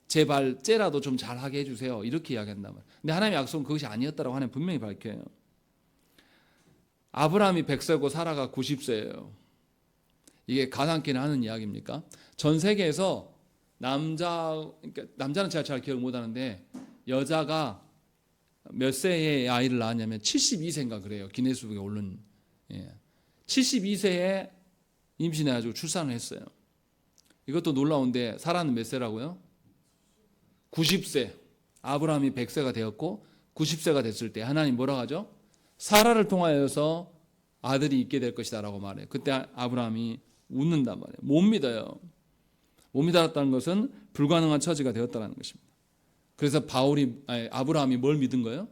제발 째라도 좀 잘하게 해주세요. 이렇게 이야기한단 말이에요. 근데 하나님의 약속은 그것이 아니었다라고 하나님 분명히 밝혀요. 아브라함이 100세고 사라가 90세예요. 이게 가상키는 하는 이야기입니까? 전 세계에서 남자는 제가 잘 기억 못하는데 여자가 몇 세에 아이를 낳았냐면 72세인가 그래요. 기네스북에 오른 72세에 임신해가지고 출산을 했어요. 이것도 놀라운데 사라는 몇 세라고요? 90세. 아브라함이 100세가 되었고 90세가 됐을 때 하나님 뭐라고 하죠? 사라를 통하여서 아들이 있게 될 것이다 라고 말해요. 그때 아브라함이 웃는단 말이에요. 못 믿어요. 못 믿었다는 것은 불가능한 처지가 되었다는 것입니다. 그래서 아브라함이 뭘 믿은 거예요?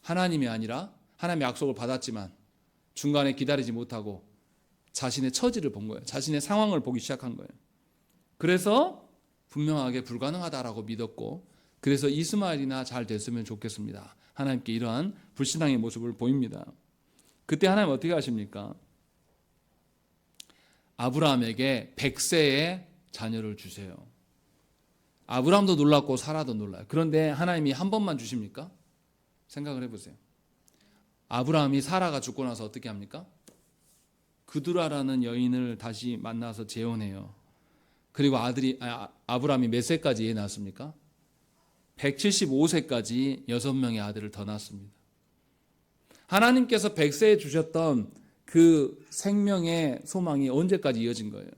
하나님이 아니라 하나님의 약속을 받았지만 중간에 기다리지 못하고 자신의 처지를 본 거예요. 자신의 상황을 보기 시작한 거예요. 그래서 분명하게 불가능하다라고 믿었고 그래서 이스마엘이나 잘 됐으면 좋겠습니다. 하나님께 이러한 불신앙의 모습을 보입니다. 그때 하나님 어떻게 하십니까? 아브라함에게 100세의 자녀를 주세요. 아브라함도 놀랐고 사라도 놀라요. 그런데 하나님이 한 번만 주십니까? 생각을 해보세요. 아브라함이 사라가 죽고 나서 어떻게 합니까? 그두라라는 여인을 다시 만나서 재혼해요. 그리고 아브라함이 몇 세까지 애 낳았습니까? 175세까지 6명의 아들을 더 낳았습니다. 하나님께서 100세에 주셨던 그 생명의 소망이 언제까지 이어진 거예요?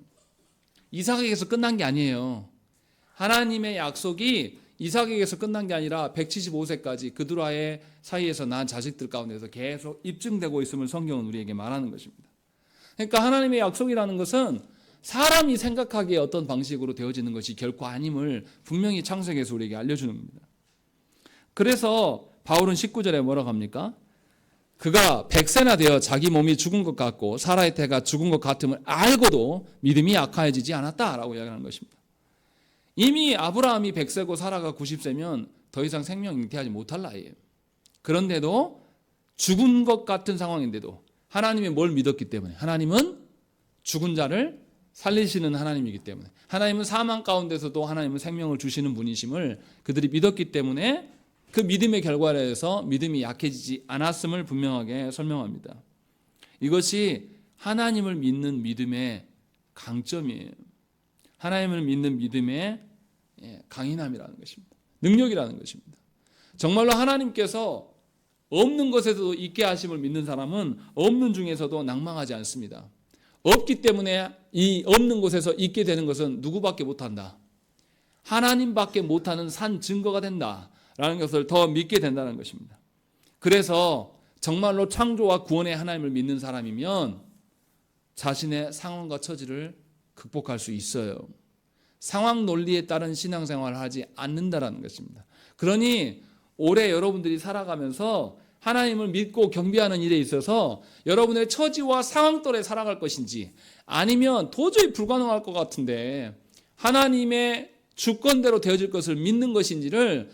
이삭에게서 끝난 게 아니에요. 하나님의 약속이 이삭에게서 끝난 게 아니라 175세까지 그두라의 사이에서 낳은 자식들 가운데서 계속 입증되고 있음을 성경은 우리에게 말하는 것입니다. 그러니까 하나님의 약속이라는 것은 사람이 생각하기에 어떤 방식으로 되어지는 것이 결코 아님을 분명히 창세기에서 우리에게 알려주는 겁니다. 그래서 바울은 19절에 뭐라고 합니까? 그가 100세나 되어 자기 몸이 죽은 것 같고 사라의 태가 죽은 것 같음을 알고도 믿음이 약해지지 않았다라고 이야기하는 것입니다. 이미 아브라함이 100세고 사라가 90세면 더 이상 생명 잉태하지 못할 나이에요. 그런데도 죽은 것 같은 상황인데도 하나님이 뭘 믿었기 때문에 하나님은 죽은 자를 살리시는 하나님이기 때문에 하나님은 사망 가운데서도 하나님은 생명을 주시는 분이심을 그들이 믿었기 때문에 그 믿음의 결과로 해서 믿음이 약해지지 않았음을 분명하게 설명합니다. 이것이 하나님을 믿는 믿음의 강점이에요. 하나님을 믿는 믿음의 강인함이라는 것입니다. 능력이라는 것입니다. 정말로 하나님께서 없는 것에서도 있게 하심을 믿는 사람은 없는 중에서도 낭망하지 않습니다. 없기 때문에 이 없는 곳에서 있게 되는 것은 누구밖에 못한다. 하나님밖에 못하는 산 증거가 된다라는 것을 더 믿게 된다는 것입니다. 그래서 정말로 창조와 구원의 하나님을 믿는 사람이면 자신의 상황과 처지를 극복할 수 있어요. 상황 논리에 따른 신앙생활을 하지 않는다라는 것입니다. 그러니 올해 여러분들이 살아가면서 하나님을 믿고 경배하는 일에 있어서 여러분의 처지와 상황 또래 살아갈 것인지 아니면 도저히 불가능할 것 같은데 하나님의 주권대로 되어질 것을 믿는 것인지를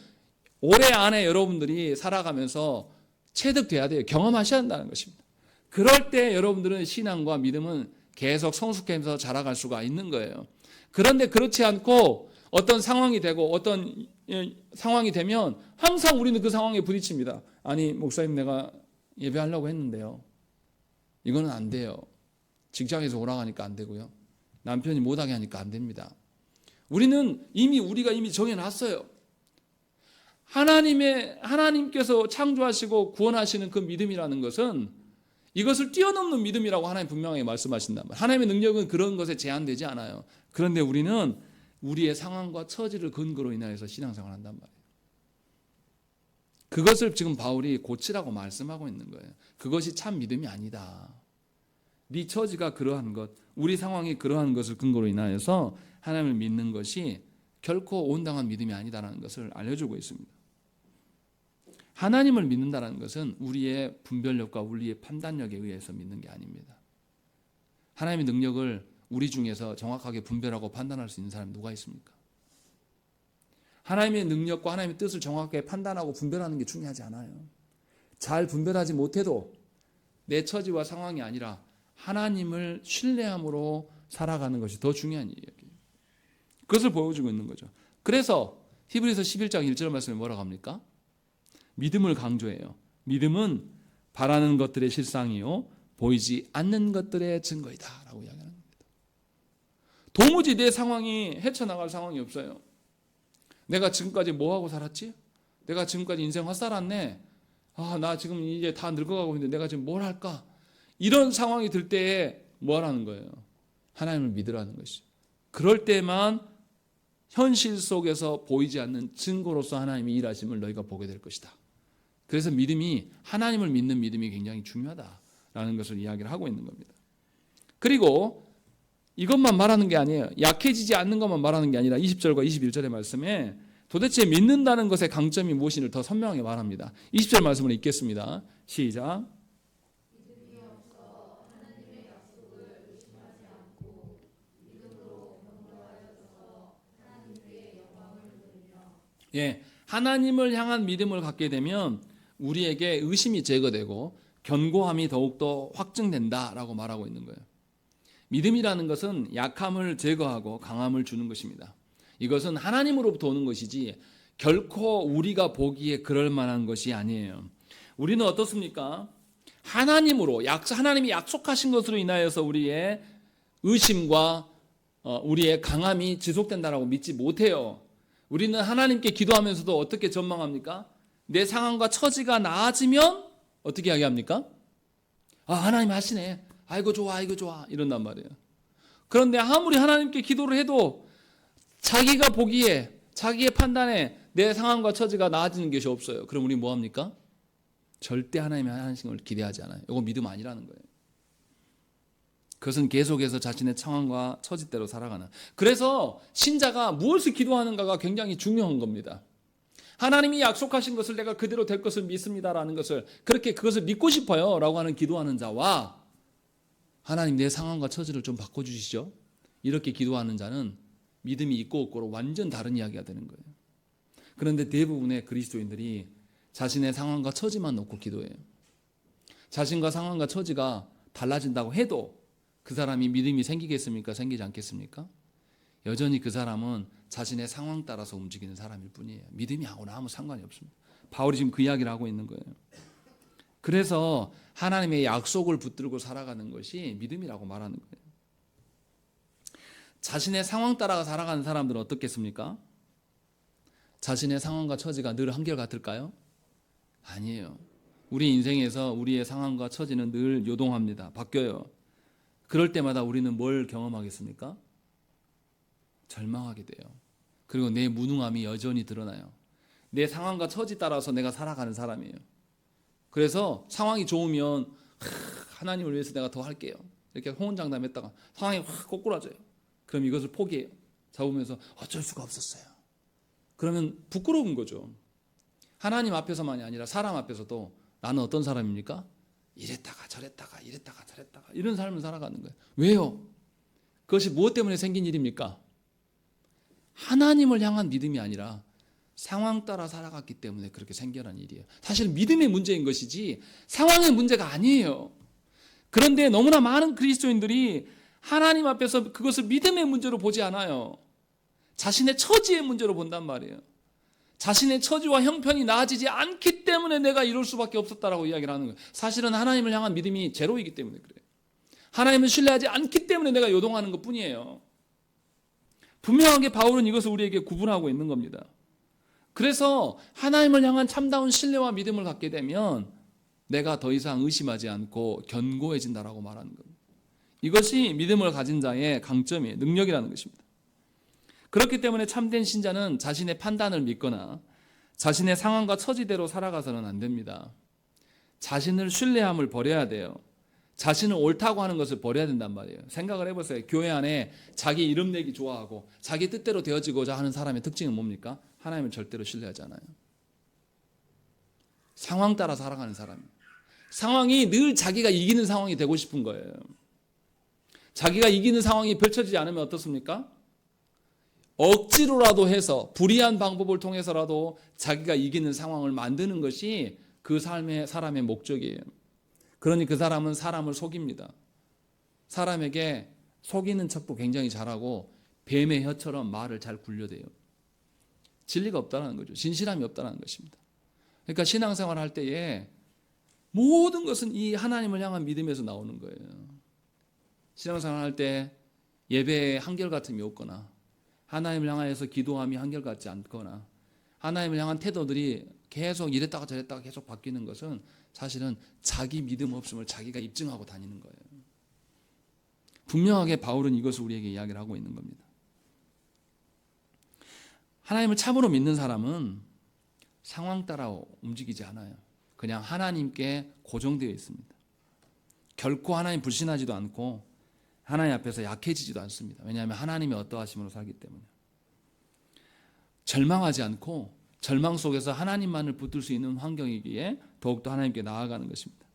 올해 안에 여러분들이 살아가면서 체득돼야 돼요. 경험하셔야 한다는 것입니다. 그럴 때 여러분들은 신앙과 믿음은 계속 성숙해서 자라갈 수가 있는 거예요. 그런데 그렇지 않고 어떤 상황이 되고 어떤 상황이 되면 항상 우리는 그 상황에 부딪힙니다. 아니 목사님 내가 예배하려고 했는데요. 이거는 안 돼요. 직장에서 오라고 하니까 안 되고요. 남편이 못하게 하니까 안 됩니다. 우리가 이미 정해놨어요. 하나님께서 창조하시고 구원하시는 그 믿음이라는 것은 이것을 뛰어넘는 믿음이라고 하나님 분명하게 말씀하신단 말이에요. 하나님의 능력은 그런 것에 제한되지 않아요. 그런데 우리는 우리의 상황과 처지를 근거로 인하여서 신앙생활을 한단 말이에요. 그것을 지금 바울이 고치라고 말씀하고 있는 거예요. 그것이 참 믿음이 아니다. 네 처지가 그러한 것, 우리 상황이 그러한 것을 근거로 인하여서 하나님을 믿는 것이 결코 온당한 믿음이 아니다라는 것을 알려주고 있습니다. 하나님을 믿는다는 것은 우리의 분별력과 우리의 판단력에 의해서 믿는 게 아닙니다. 하나님의 능력을 우리 중에서 정확하게 분별하고 판단할 수 있는 사람이 누가 있습니까? 하나님의 능력과 하나님의 뜻을 정확하게 판단하고 분별하는 게 중요하지 않아요. 잘 분별하지 못해도 내 처지와 상황이 아니라 하나님을 신뢰함으로 살아가는 것이 더 중요한 이야기예요. 그것을 보여주고 있는 거죠. 그래서 히브리서 11장 1절 말씀에 뭐라고 합니까? 믿음을 강조해요. 믿음은 바라는 것들의 실상이요 보이지 않는 것들의 증거이다 라고 이야기하는 겁니다. 도무지 내 상황이 헤쳐나갈 상황이 없어요. 내가 지금까지 뭐하고 살았지? 내가 지금까지 인생 헛살았네. 나 지금 이제 다 늙어가고 있는데 내가 지금 뭘 할까? 이런 상황이 들 때에 뭐 하라는 거예요? 하나님을 믿으라는 것이죠. 그럴 때만 현실 속에서 보이지 않는 증거로서 하나님이 일하심을 너희가 보게 될 것이다. 그래서 믿음이, 하나님을 믿는 믿음이 굉장히 중요하다라는 것을 이야기를 하고 있는 겁니다. 그리고 이것만 말하는 게 아니에요. 약해지지 않는 것만 말하는 게 아니라 20절과 21절의 말씀에 도대체 믿는다는 것의 강점이 무엇인지를 더 선명하게 말합니다. 20절 말씀을 읽겠습니다. 시작. 하나님을 향한 믿음을 갖게 되면 우리에게 의심이 제거되고 견고함이 더욱더 확증된다라고 말하고 있는 거예요. 믿음이라는 것은 약함을 제거하고 강함을 주는 것입니다. 이것은 하나님으로부터 오는 것이지 결코 우리가 보기에 그럴 만한 것이 아니에요. 우리는 어떻습니까? 하나님이 약속하신 것으로 인하여서 우리의 의심과 우리의 강함이 지속된다라고 믿지 못해요. 우리는 하나님께 기도하면서도 어떻게 전망합니까? 내 상황과 처지가 나아지면 어떻게 이야기합니까? 하나님 하시네. 아이고 좋아 이런단 말이에요. 그런데 아무리 하나님께 기도를 해도 자기가 보기에, 자기의 판단에 내 상황과 처지가 나아지는 것이 없어요. 그럼 우리 뭐 합니까? 절대 하나님의 하시는 걸 기대하지 않아요. 이건 믿음 아니라는 거예요. 그것은 계속해서 자신의 상황과 처지대로 살아가는. 그래서 신자가 무엇을 기도하는가가 굉장히 중요한 겁니다. 하나님이 약속하신 것을 내가 그대로 될 것을 믿습니다라는 것을, 그렇게 그것을 믿고 싶어요 라고 하는 기도하는 자와 하나님 내 상황과 처지를 좀 바꿔주시죠, 이렇게 기도하는 자는 믿음이 있고 없고로 완전 다른 이야기가 되는 거예요. 그런데 대부분의 그리스도인들이 자신의 상황과 처지만 놓고 기도해요. 자신과 상황과 처지가 달라진다고 해도 그 사람이 믿음이 생기겠습니까? 생기지 않겠습니까? 여전히 그 사람은 자신의 상황 따라서 움직이는 사람일 뿐이에요. 믿음이 하고나 아무 상관이 없습니다. 바울이 지금 그 이야기를 하고 있는 거예요. 그래서 하나님의 약속을 붙들고 살아가는 것이 믿음이라고 말하는 거예요. 자신의 상황 따라 살아가는 사람들은 어떻겠습니까? 자신의 상황과 처지가 늘 한결같을까요? 아니에요. 우리 인생에서 우리의 상황과 처지는 늘 요동합니다. 바뀌어요. 그럴 때마다 우리는 뭘 경험하겠습니까? 절망하게 돼요. 그리고 내 무능함이 여전히 드러나요. 내 상황과 처지 따라서 내가 살아가는 사람이에요. 그래서 상황이 좋으면 하나님을 위해서 내가 더 할게요, 이렇게 호언장담했다가 상황이 확 꼬꾸라져요. 그럼 이것을 포기해요. 잡으면서 어쩔 수가 없었어요. 그러면 부끄러운 거죠. 하나님 앞에서만이 아니라 사람 앞에서도 나는 어떤 사람입니까? 이랬다가 저랬다가 이런 삶을 살아가는 거예요. 왜요? 그것이 무엇 때문에 생긴 일입니까? 하나님을 향한 믿음이 아니라 상황 따라 살아갔기 때문에 그렇게 생겨난 일이에요. 사실 믿음의 문제인 것이지 상황의 문제가 아니에요. 그런데 너무나 많은 그리스도인들이 하나님 앞에서 그것을 믿음의 문제로 보지 않아요. 자신의 처지의 문제로 본단 말이에요. 자신의 처지와 형편이 나아지지 않기 때문에 내가 이럴 수밖에 없었다라고 이야기를 하는 거예요. 사실은 하나님을 향한 믿음이 제로이기 때문에 그래요. 하나님을 신뢰하지 않기 때문에 내가 요동하는 것뿐이에요. 분명하게 바울은 이것을 우리에게 구분하고 있는 겁니다. 그래서 하나님을 향한 참다운 신뢰와 믿음을 갖게 되면 내가 더 이상 의심하지 않고 견고해진다라고 말하는 겁니다. 이것이 믿음을 가진 자의 강점이에요. 능력이라는 것입니다. 그렇기 때문에 참된 신자는 자신의 판단을 믿거나 자신의 상황과 처지대로 살아가서는 안 됩니다. 자신을 신뢰함을 버려야 돼요. 자신을 옳다고 하는 것을 버려야 된단 말이에요. 생각을 해보세요. 교회 안에 자기 이름 내기 좋아하고 자기 뜻대로 되어지고자 하는 사람의 특징은 뭡니까? 하나님을 절대로 신뢰하지 않아요. 상황 따라 살아가는 사람이에요. 상황이 늘 자기가 이기는 상황이 되고 싶은 거예요. 자기가 이기는 상황이 펼쳐지지 않으면 어떻습니까? 억지로라도 해서 불이한 방법을 통해서라도 자기가 이기는 상황을 만드는 것이 그 사람의 목적이에요. 그러니 그 사람은 사람을 속입니다. 사람에게 속이는 척도 굉장히 잘하고 뱀의 혀처럼 말을 잘 굴려대요. 진리가 없다는 거죠. 진실함이 없다는 것입니다. 그러니까 신앙생활 할 때에 모든 것은 이 하나님을 향한 믿음에서 나오는 거예요. 신앙생활 할 때 예배에 한결같음이 없거나 하나님을 향하여서 기도함이 한결같지 않거나 하나님을 향한 태도들이 계속 이랬다가 저랬다가 계속 바뀌는 것은 사실은 자기 믿음 없음을 자기가 입증하고 다니는 거예요. 분명하게 바울은 이것을 우리에게 이야기를 하고 있는 겁니다. 하나님을 참으로 믿는 사람은 상황 따라 움직이지 않아요. 그냥 하나님께 고정되어 있습니다. 결코 하나님 불신하지도 않고 하나님 앞에서 약해지지도 않습니다. 왜냐하면 하나님이 어떠하심으로 살기 때문에. 절망하지 않고 절망 속에서 하나님만을 붙들 수 있는 환경이기에 더욱더 하나님께 나아가는 것입니다.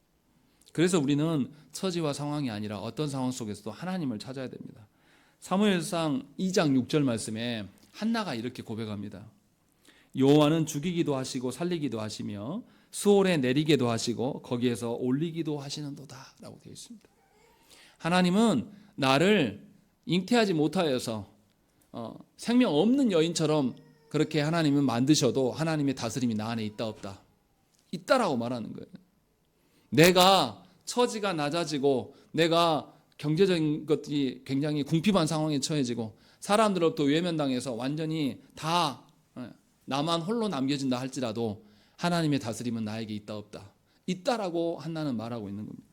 그래서 우리는 처지와 상황이 아니라 어떤 상황 속에서도 하나님을 찾아야 됩니다. 사무엘상 2장 6절 말씀에 한나가 이렇게 고백합니다. 여호와는 죽이기도 하시고 살리기도 하시며 수월에 내리게도 하시고 거기에서 올리기도 하시는도다 라고 되어 있습니다. 하나님은 나를 잉태하지 못하여서 생명 없는 여인처럼 그렇게 하나님은 만드셔도 하나님의 다스림이 나 안에 있다 없다? 있다라고 말하는 거예요. 내가 처지가 낮아지고 내가 경제적인 것들이 굉장히 궁핍한 상황에 처해지고 사람들로부터 외면당해서 완전히 다 나만 홀로 남겨진다 할지라도 하나님의 다스림은 나에게 있다 없다? 있다라고 한나는 말하고 있는 겁니다.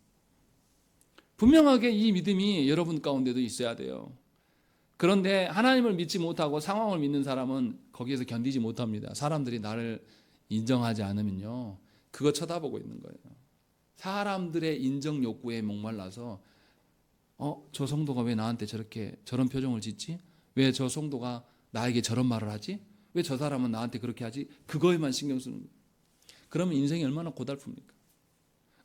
분명하게 이 믿음이 여러분 가운데도 있어야 돼요. 그런데 하나님을 믿지 못하고 상황을 믿는 사람은 거기에서 견디지 못합니다. 사람들이 나를 인정하지 않으면요, 그거 쳐다보고 있는 거예요. 사람들의 인정 욕구에 목말라서 저 성도가 왜 나한테 저런 표정을 짓지? 왜 저 성도가 나에게 저런 말을 하지? 왜 저 사람은 나한테 그렇게 하지? 그거에만 신경 쓰는 거예요. 그러면 인생이 얼마나 고달픕니까?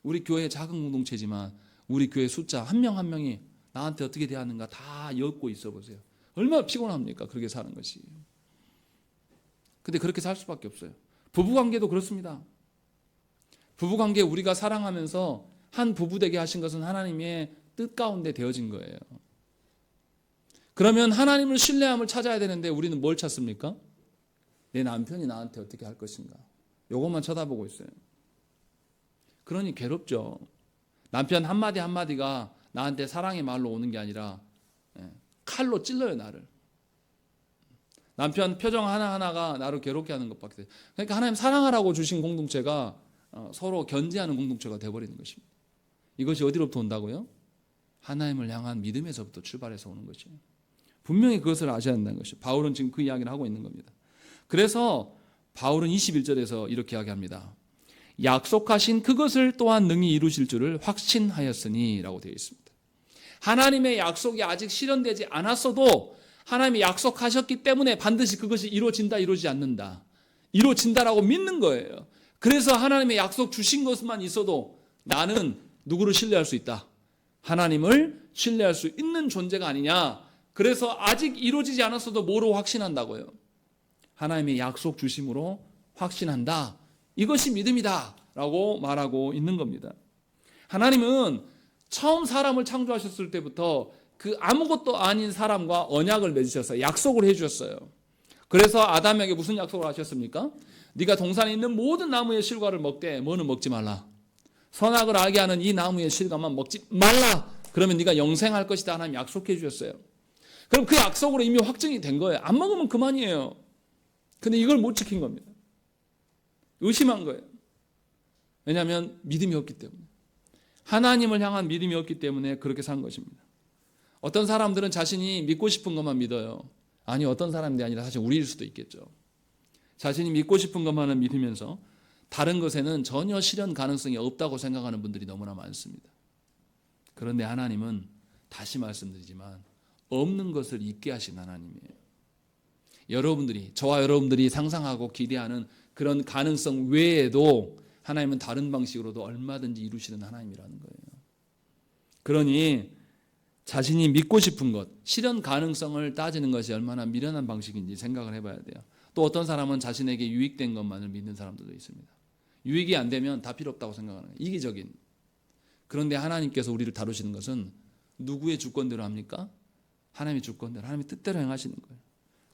우리 교회 작은 공동체지만 우리 교회 숫자 한 명 한 명이 나한테 어떻게 대하는가 다 엮고 있어 보세요. 얼마나 피곤합니까? 그렇게 사는 것이. 근데 그렇게 살 수밖에 없어요. 부부관계도 그렇습니다. 부부관계 우리가 사랑하면서 한 부부 되게 하신 것은 하나님의 뜻 가운데 되어진 거예요. 그러면 하나님을 신뢰함을 찾아야 되는데 우리는 뭘 찾습니까? 내 남편이 나한테 어떻게 할 것인가? 이것만 쳐다보고 있어요. 그러니 괴롭죠. 남편 한마디 한마디가 나한테 사랑의 말로 오는 게 아니라 칼로 찔러요, 나를. 남편 표정 하나하나가 나를 괴롭게 하는 것밖에 돼요. 그러니까 하나님 사랑하라고 주신 공동체가 서로 견제하는 공동체가 되어버리는 것입니다. 이것이 어디로부터 온다고요? 하나님을 향한 믿음에서부터 출발해서 오는 것이에요. 분명히 그것을 아셔야 한다는 것이죠. 바울은 지금 그 이야기를 하고 있는 겁니다. 그래서 바울은 21절에서 이렇게 이야기합니다. 약속하신 그것을 또한 능히 이루실 줄을 확신하였으니 라고 되어 있습니다. 하나님의 약속이 아직 실현되지 않았어도 하나님이 약속하셨기 때문에 반드시 그것이 이루어진다, 이루어지지 않는다. 이루어진다라고 믿는 거예요. 그래서 하나님의 약속 주신 것만 있어도 나는 누구를 신뢰할 수 있다? 하나님을 신뢰할 수 있는 존재가 아니냐. 그래서 아직 이루어지지 않았어도 뭐로 확신한다고요? 하나님의 약속 주심으로 확신한다. 이것이 믿음이다 라고 말하고 있는 겁니다. 하나님은 처음 사람을 창조하셨을 때부터 그 아무것도 아닌 사람과 언약을 맺으셨어요. 약속을 해주셨어요. 그래서 아담에게 무슨 약속을 하셨습니까? 네가 동산에 있는 모든 나무의 실과를 먹되 뭐는 먹지 말라. 선악을 알게 하는 이 나무의 실과만 먹지 말라. 그러면 네가 영생할 것이다. 하나님 약속해 주셨어요. 그럼 그 약속으로 이미 확정이 된 거예요. 안 먹으면 그만이에요. 근데 이걸 못 지킨 겁니다. 의심한 거예요. 왜냐하면 믿음이 없기 때문에. 하나님을 향한 믿음이 없기 때문에 그렇게 산 것입니다. 어떤 사람들은 자신이 믿고 싶은 것만 믿어요. 아니, 어떤 사람들이 아니라 사실 우리일 수도 있겠죠. 자신이 믿고 싶은 것만을 믿으면서 다른 것에는 전혀 실현 가능성이 없다고 생각하는 분들이 너무나 많습니다. 그런데 하나님은 다시 말씀드리지만 없는 것을 있게 하신 하나님이에요. 저와 여러분들이 상상하고 기대하는 그런 가능성 외에도 하나님은 다른 방식으로도 얼마든지 이루시는 하나님이라는 거예요. 그러니 자신이 믿고 싶은 것, 실현 가능성을 따지는 것이 얼마나 미련한 방식인지 생각을 해봐야 돼요. 또 어떤 사람은 자신에게 유익된 것만을 믿는 사람들도 있습니다. 유익이 안 되면 다 필요 없다고 생각하는 거예요. 이기적인. 그런데 하나님께서 우리를 다루시는 것은 누구의 주권대로 합니까? 하나님의 주권대로, 하나님의 뜻대로 행하시는 거예요.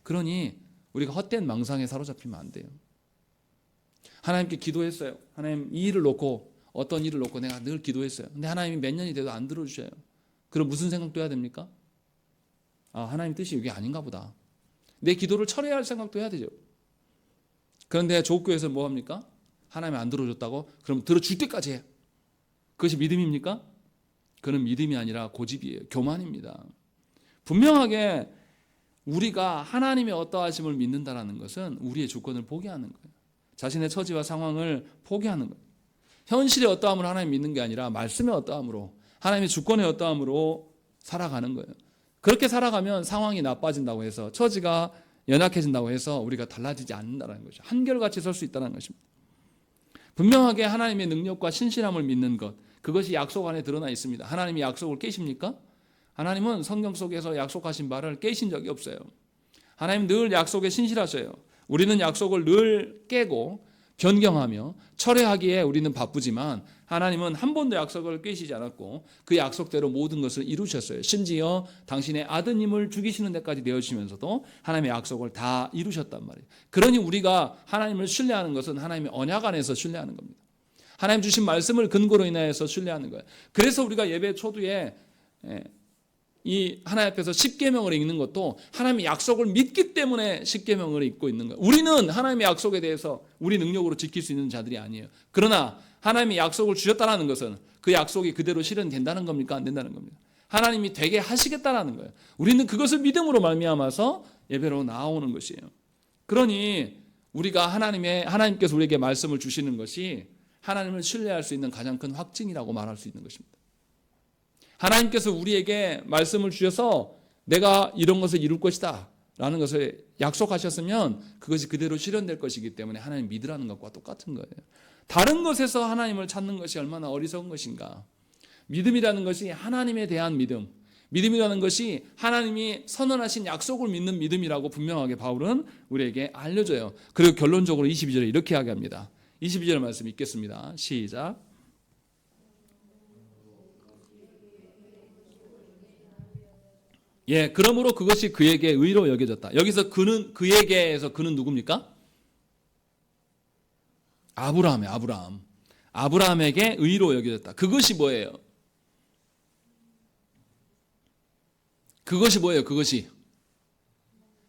그러니 우리가 헛된 망상에 사로잡히면 안 돼요. 하나님께 기도했어요. 하나님 이 일을 놓고, 어떤 일을 놓고 내가 늘 기도했어요. 근데 하나님이 몇 년이 돼도 안 들어주셔요. 그럼 무슨 생각도 해야 됩니까? 아, 하나님 뜻이 이게 아닌가 보다. 내 기도를 철회할 생각도 해야 되죠. 그런데 조국교회에서 뭐 합니까? 하나님이 안 들어줬다고? 그럼 들어줄 때까지 해. 그것이 믿음입니까? 그건 믿음이 아니라 고집이에요. 교만입니다. 분명하게 우리가 하나님의 어떠하심을 믿는다는 것은 우리의 주권을 포기하는 거예요. 자신의 처지와 상황을 포기하는 거예요. 현실의 어떠함을 하나님 믿는 게 아니라 말씀의 어떠함으로, 하나님의 주권의 어떠함으로 살아가는 거예요. 그렇게 살아가면 상황이 나빠진다고 해서, 처지가 연약해진다고 해서 우리가 달라지지 않는다는 거죠. 한결같이 설 수 있다는 것입니다. 분명하게 하나님의 능력과 신실함을 믿는 것, 그것이 약속 안에 드러나 있습니다. 하나님이 약속을 깨십니까? 하나님은 성경 속에서 약속하신 바를 깨신 적이 없어요. 하나님 늘 약속에 신실하셔요. 우리는 약속을 늘 깨고 변경하며 철회하기에 우리는 바쁘지만 하나님은 한 번도 약속을 깨시지 않았고 그 약속대로 모든 것을 이루셨어요. 심지어 당신의 아드님을 죽이시는 데까지 내어주시면서도 하나님의 약속을 다 이루셨단 말이에요. 그러니 우리가 하나님을 신뢰하는 것은 하나님의 언약 안에서 신뢰하는 겁니다. 하나님 주신 말씀을 근거로 인하여서 신뢰하는 거예요. 그래서 우리가 예배 초두에 이 하나님 앞에서 십계명을 읽는 것도 하나님의 약속을 믿기 때문에 십계명을 읽고 있는 거예요. 우리는 하나님의 약속에 대해서 우리 능력으로 지킬 수 있는 자들이 아니에요. 그러나 하나님이 약속을 주셨다는 것은 그 약속이 그대로 실현된다는 겁니까? 안 된다는 겁니다. 하나님이 되게 하시겠다라는 거예요. 우리는 그것을 믿음으로 말미암아서 예배로 나오는 것이에요. 그러니 우리가 하나님께서 우리에게 말씀을 주시는 것이 하나님을 신뢰할 수 있는 가장 큰 확증이라고 말할 수 있는 것입니다. 하나님께서 우리에게 말씀을 주셔서 내가 이런 것을 이룰 것이다 라는 것을 약속하셨으면 그것이 그대로 실현될 것이기 때문에 하나님 믿으라는 것과 똑같은 거예요. 다른 것에서 하나님을 찾는 것이 얼마나 어리석은 것인가. 믿음이라는 것이 하나님에 대한 믿음, 믿음이라는 것이 하나님이 선언하신 약속을 믿는 믿음이라고 분명하게 바울은 우리에게 알려줘요. 그리고 결론적으로 22절에 이렇게 이야기합니다. 22절 말씀 읽겠습니다. 시작. 예, 그러므로 그것이 그에게 의로 여겨졌다. 여기서 그에게에서 그는 누굽니까? 아브라함에게 의로 여겨졌다. 그것이 뭐예요? 그것이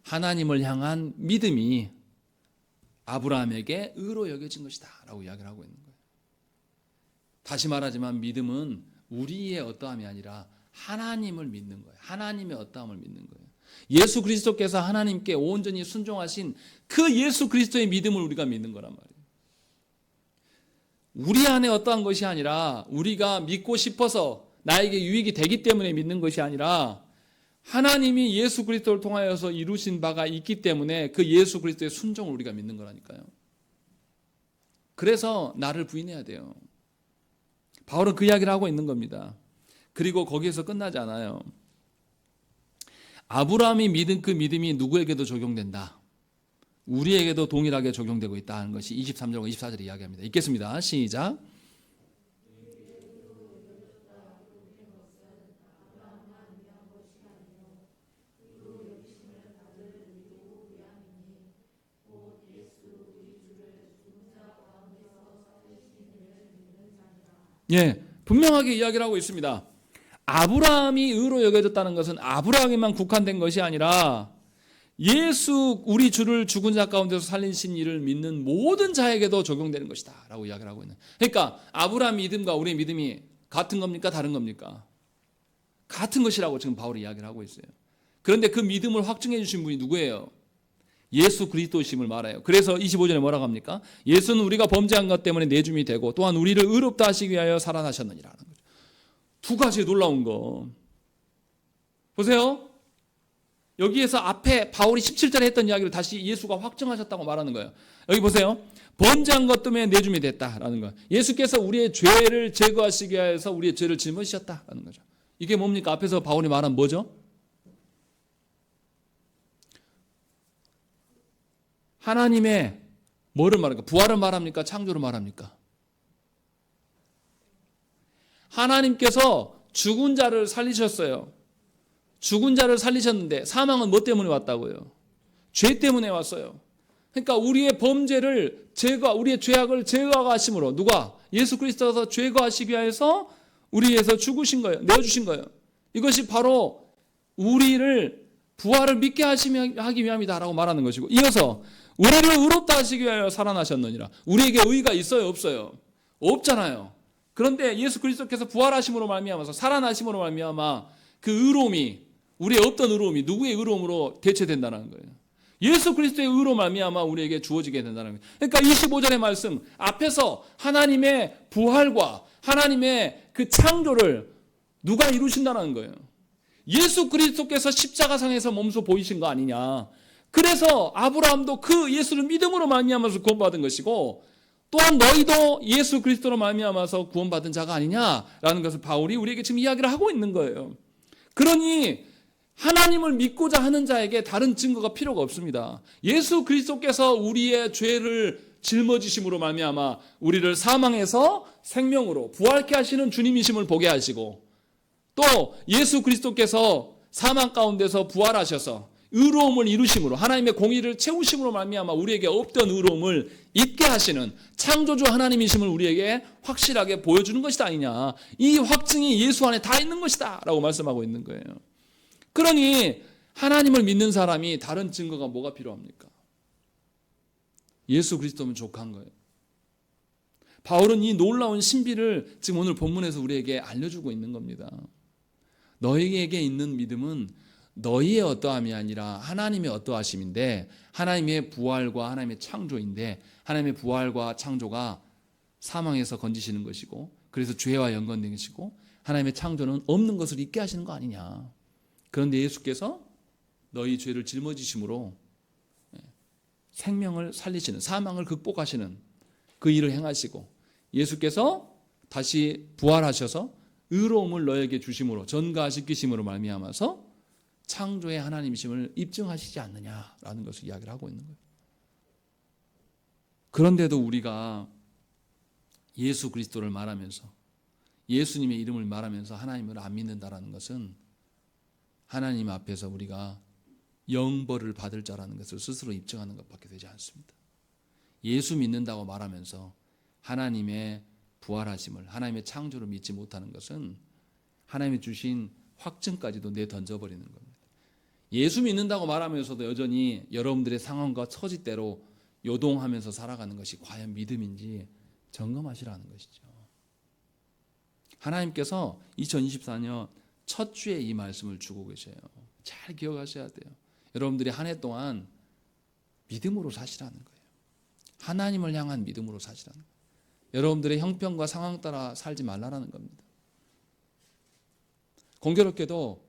하나님을 향한 믿음이 아브라함에게 의로 여겨진 것이다 라고 이야기를 하고 있는 거예요. 다시 말하지만 믿음은 우리의 어떠함이 아니라 하나님을 믿는 거예요. 하나님의 어떠함을 믿는 거예요. 예수 그리스도께서 하나님께 온전히 순종하신 그 예수 그리스도의 믿음을 우리가 믿는 거란 말이에요. 우리 안에 어떠한 것이 아니라 우리가 믿고 싶어서 나에게 유익이 되기 때문에 믿는 것이 아니라 하나님이 예수 그리스도를 통하여서 이루신 바가 있기 때문에 그 예수 그리스도의 순종을 우리가 믿는 거라니까요. 그래서 나를 부인해야 돼요. 바울은 그 이야기를 하고 있는 겁니다. 그리고 거기에서 끝나지 않아요. 아브라함이 믿은 그 믿음이 누구에게도 적용된다. 우리에게도 동일하게 적용되고 있다는 것이 23절과 24절에 이야기합니다. 읽겠습니다. 시작. 예, 분명하게 이야기를 하고 있습니다. 아브라함이 의로 여겨졌다는 것은 아브라함에만 국한된 것이 아니라 예수 우리 주를 죽은 자 가운데서 살리신 이를 믿는 모든 자에게도 적용되는 것이다 라고 이야기를 하고 있는. 그러니까 아브라함 믿음과 우리의 믿음이 같은 겁니까? 다른 겁니까? 같은 것이라고 지금 바울이 이야기를 하고 있어요. 그런데 그 믿음을 확증해 주신 분이 누구예요? 예수 그리스도심을 말해요. 그래서 25절에 뭐라고 합니까? 예수는 우리가 범죄한 것 때문에 내줌이 되고 또한 우리를 의롭다 하시기 위하여 살아나셨느니라는 거죠. 두 가지 놀라운 거. 보세요. 여기에서 앞에 바울이 17절에 했던 이야기를 다시 예수가 확증하셨다고 말하는 거예요. 여기 보세요. 범죄한 것 때문에 내줌이 됐다라는 거예요. 예수께서 우리의 죄를 제거하시기 위해서 우리의 죄를 짊어지셨다라는 거죠. 이게 뭡니까? 앞에서 바울이 말한 뭐죠? 하나님의 뭐를 말합니까? 부활을 말합니까? 창조를 말합니까? 하나님께서 죽은 자를 살리셨어요. 죽은 자를 살리셨는데 사망은 뭐 때문에 왔다고요? 죄 때문에 왔어요. 그러니까 우리의 범죄를 우리의 죄악을 제거하심으로 누가? 예수 그리스도가 제거하시기 위해서 우리 위해서 죽으신 거예요. 내어주신 거예요. 이것이 바로 우리를 부활을 믿게 하기 위함이다라고 말하는 것이고, 이어서 우리를 의롭다 하시기 위하여 살아나셨느니라. 우리에게 의가 있어요, 없어요? 없잖아요. 그런데 예수 그리스도께서 부활하심으로 말미암아서 살아나심으로 말미암아 그 의로움이, 우리의 없던 의로움이 누구의 의로움으로 대체된다는 거예요? 예수 그리스도의 의로 말미암아 우리에게 주어지게 된다는 거예요. 그러니까 25절의 말씀 앞에서 하나님의 부활과 하나님의 그 창조를 누가 이루신다는 거예요? 예수 그리스도께서 십자가상에서 몸소 보이신 거 아니냐. 그래서 아브라함도 그 예수를 믿음으로 말미암아서 구원받은 것이고, 또한 너희도 예수 그리스도로 말미암아서 구원받은 자가 아니냐라는 것을 바울이 우리에게 지금 이야기를 하고 있는 거예요. 그러니 하나님을 믿고자 하는 자에게 다른 증거가 필요가 없습니다. 예수 그리스도께서 우리의 죄를 짊어지심으로 말미암아 우리를 사망에서 생명으로 부활케 하시는 주님이심을 보게 하시고, 또 예수 그리스도께서 사망 가운데서 부활하셔서 의로움을 이루심으로 하나님의 공의를 채우심으로 말미암아 우리에게 없던 의로움을 있게 하시는 창조주 하나님이심을 우리에게 확실하게 보여주는 것이다 아니냐. 이 확증이 예수 안에 다 있는 것이다 라고 말씀하고 있는 거예요. 그러니 하나님을 믿는 사람이 다른 증거가 뭐가 필요합니까? 예수 그리스도면 족한 거예요. 바울은 이 놀라운 신비를 지금 오늘 본문에서 우리에게 알려주고 있는 겁니다. 너희에게 있는 믿음은 너희의 어떠함이 아니라 하나님의 어떠하심인데, 하나님의 부활과 하나님의 창조인데, 하나님의 부활과 창조가 사망에서 건지시는 것이고, 그래서 죄와 연관된 것이고, 하나님의 창조는 없는 것을 있게 하시는 거 아니냐. 그런데 예수께서 너희 죄를 짊어지심으로 생명을 살리시는, 사망을 극복하시는 그 일을 행하시고, 예수께서 다시 부활하셔서 의로움을 너에게 주심으로, 전가시키심으로 말미암아서 창조의 하나님이심을 입증하시지 않느냐라는 것을 이야기를 하고 있는 거예요. 그런데도 우리가 예수 그리스도를 말하면서, 예수님의 이름을 말하면서 하나님을 안 믿는다라는 것은 하나님 앞에서 우리가 영벌을 받을 자라는 것을 스스로 입증하는 것밖에 되지 않습니다. 예수 믿는다고 말하면서 하나님의 부활하심을, 하나님의 창조를 믿지 못하는 것은 하나님이 주신 확증까지도 내던져버리는 겁니다. 예수 믿는다고 말하면서도 여전히 여러분들의 상황과 처지대로 요동하면서 살아가는 것이 과연 믿음인지 점검하시라는 것이죠. 하나님께서 2024년 첫 주에 이 말씀을 주고 계셔요. 잘 기억하셔야 돼요. 여러분들이 한 해 동안 믿음으로 사시라는 거예요. 하나님을 향한 믿음으로 사시라는 거예요. 여러분들의 형편과 상황 따라 살지 말라라는 겁니다. 공교롭게도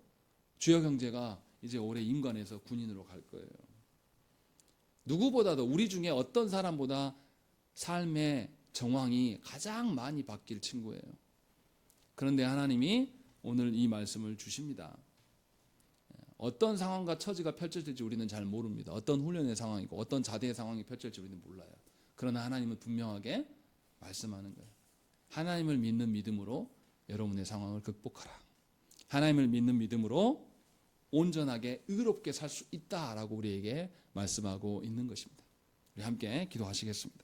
주혁 형제가 이제 올해 인관에서 군인으로 갈 거예요. 누구보다도 우리 중에 어떤 사람보다 삶의 정황이 가장 많이 바뀔 친구예요. 그런데 하나님이 오늘 이 말씀을 주십니다. 어떤 상황과 처지가 펼쳐질지 우리는 잘 모릅니다. 어떤 훈련의 상황이고 어떤 자대의 상황이 펼쳐질지 우리는 몰라요. 그러나 하나님은 분명하게 말씀하는 거예요. 하나님을 믿는 믿음으로 여러분의 상황을 극복하라. 하나님을 믿는 믿음으로 온전하게 의롭게 살 수 있다라고 우리에게 말씀하고 있는 것입니다. 우리 함께 기도하시겠습니다.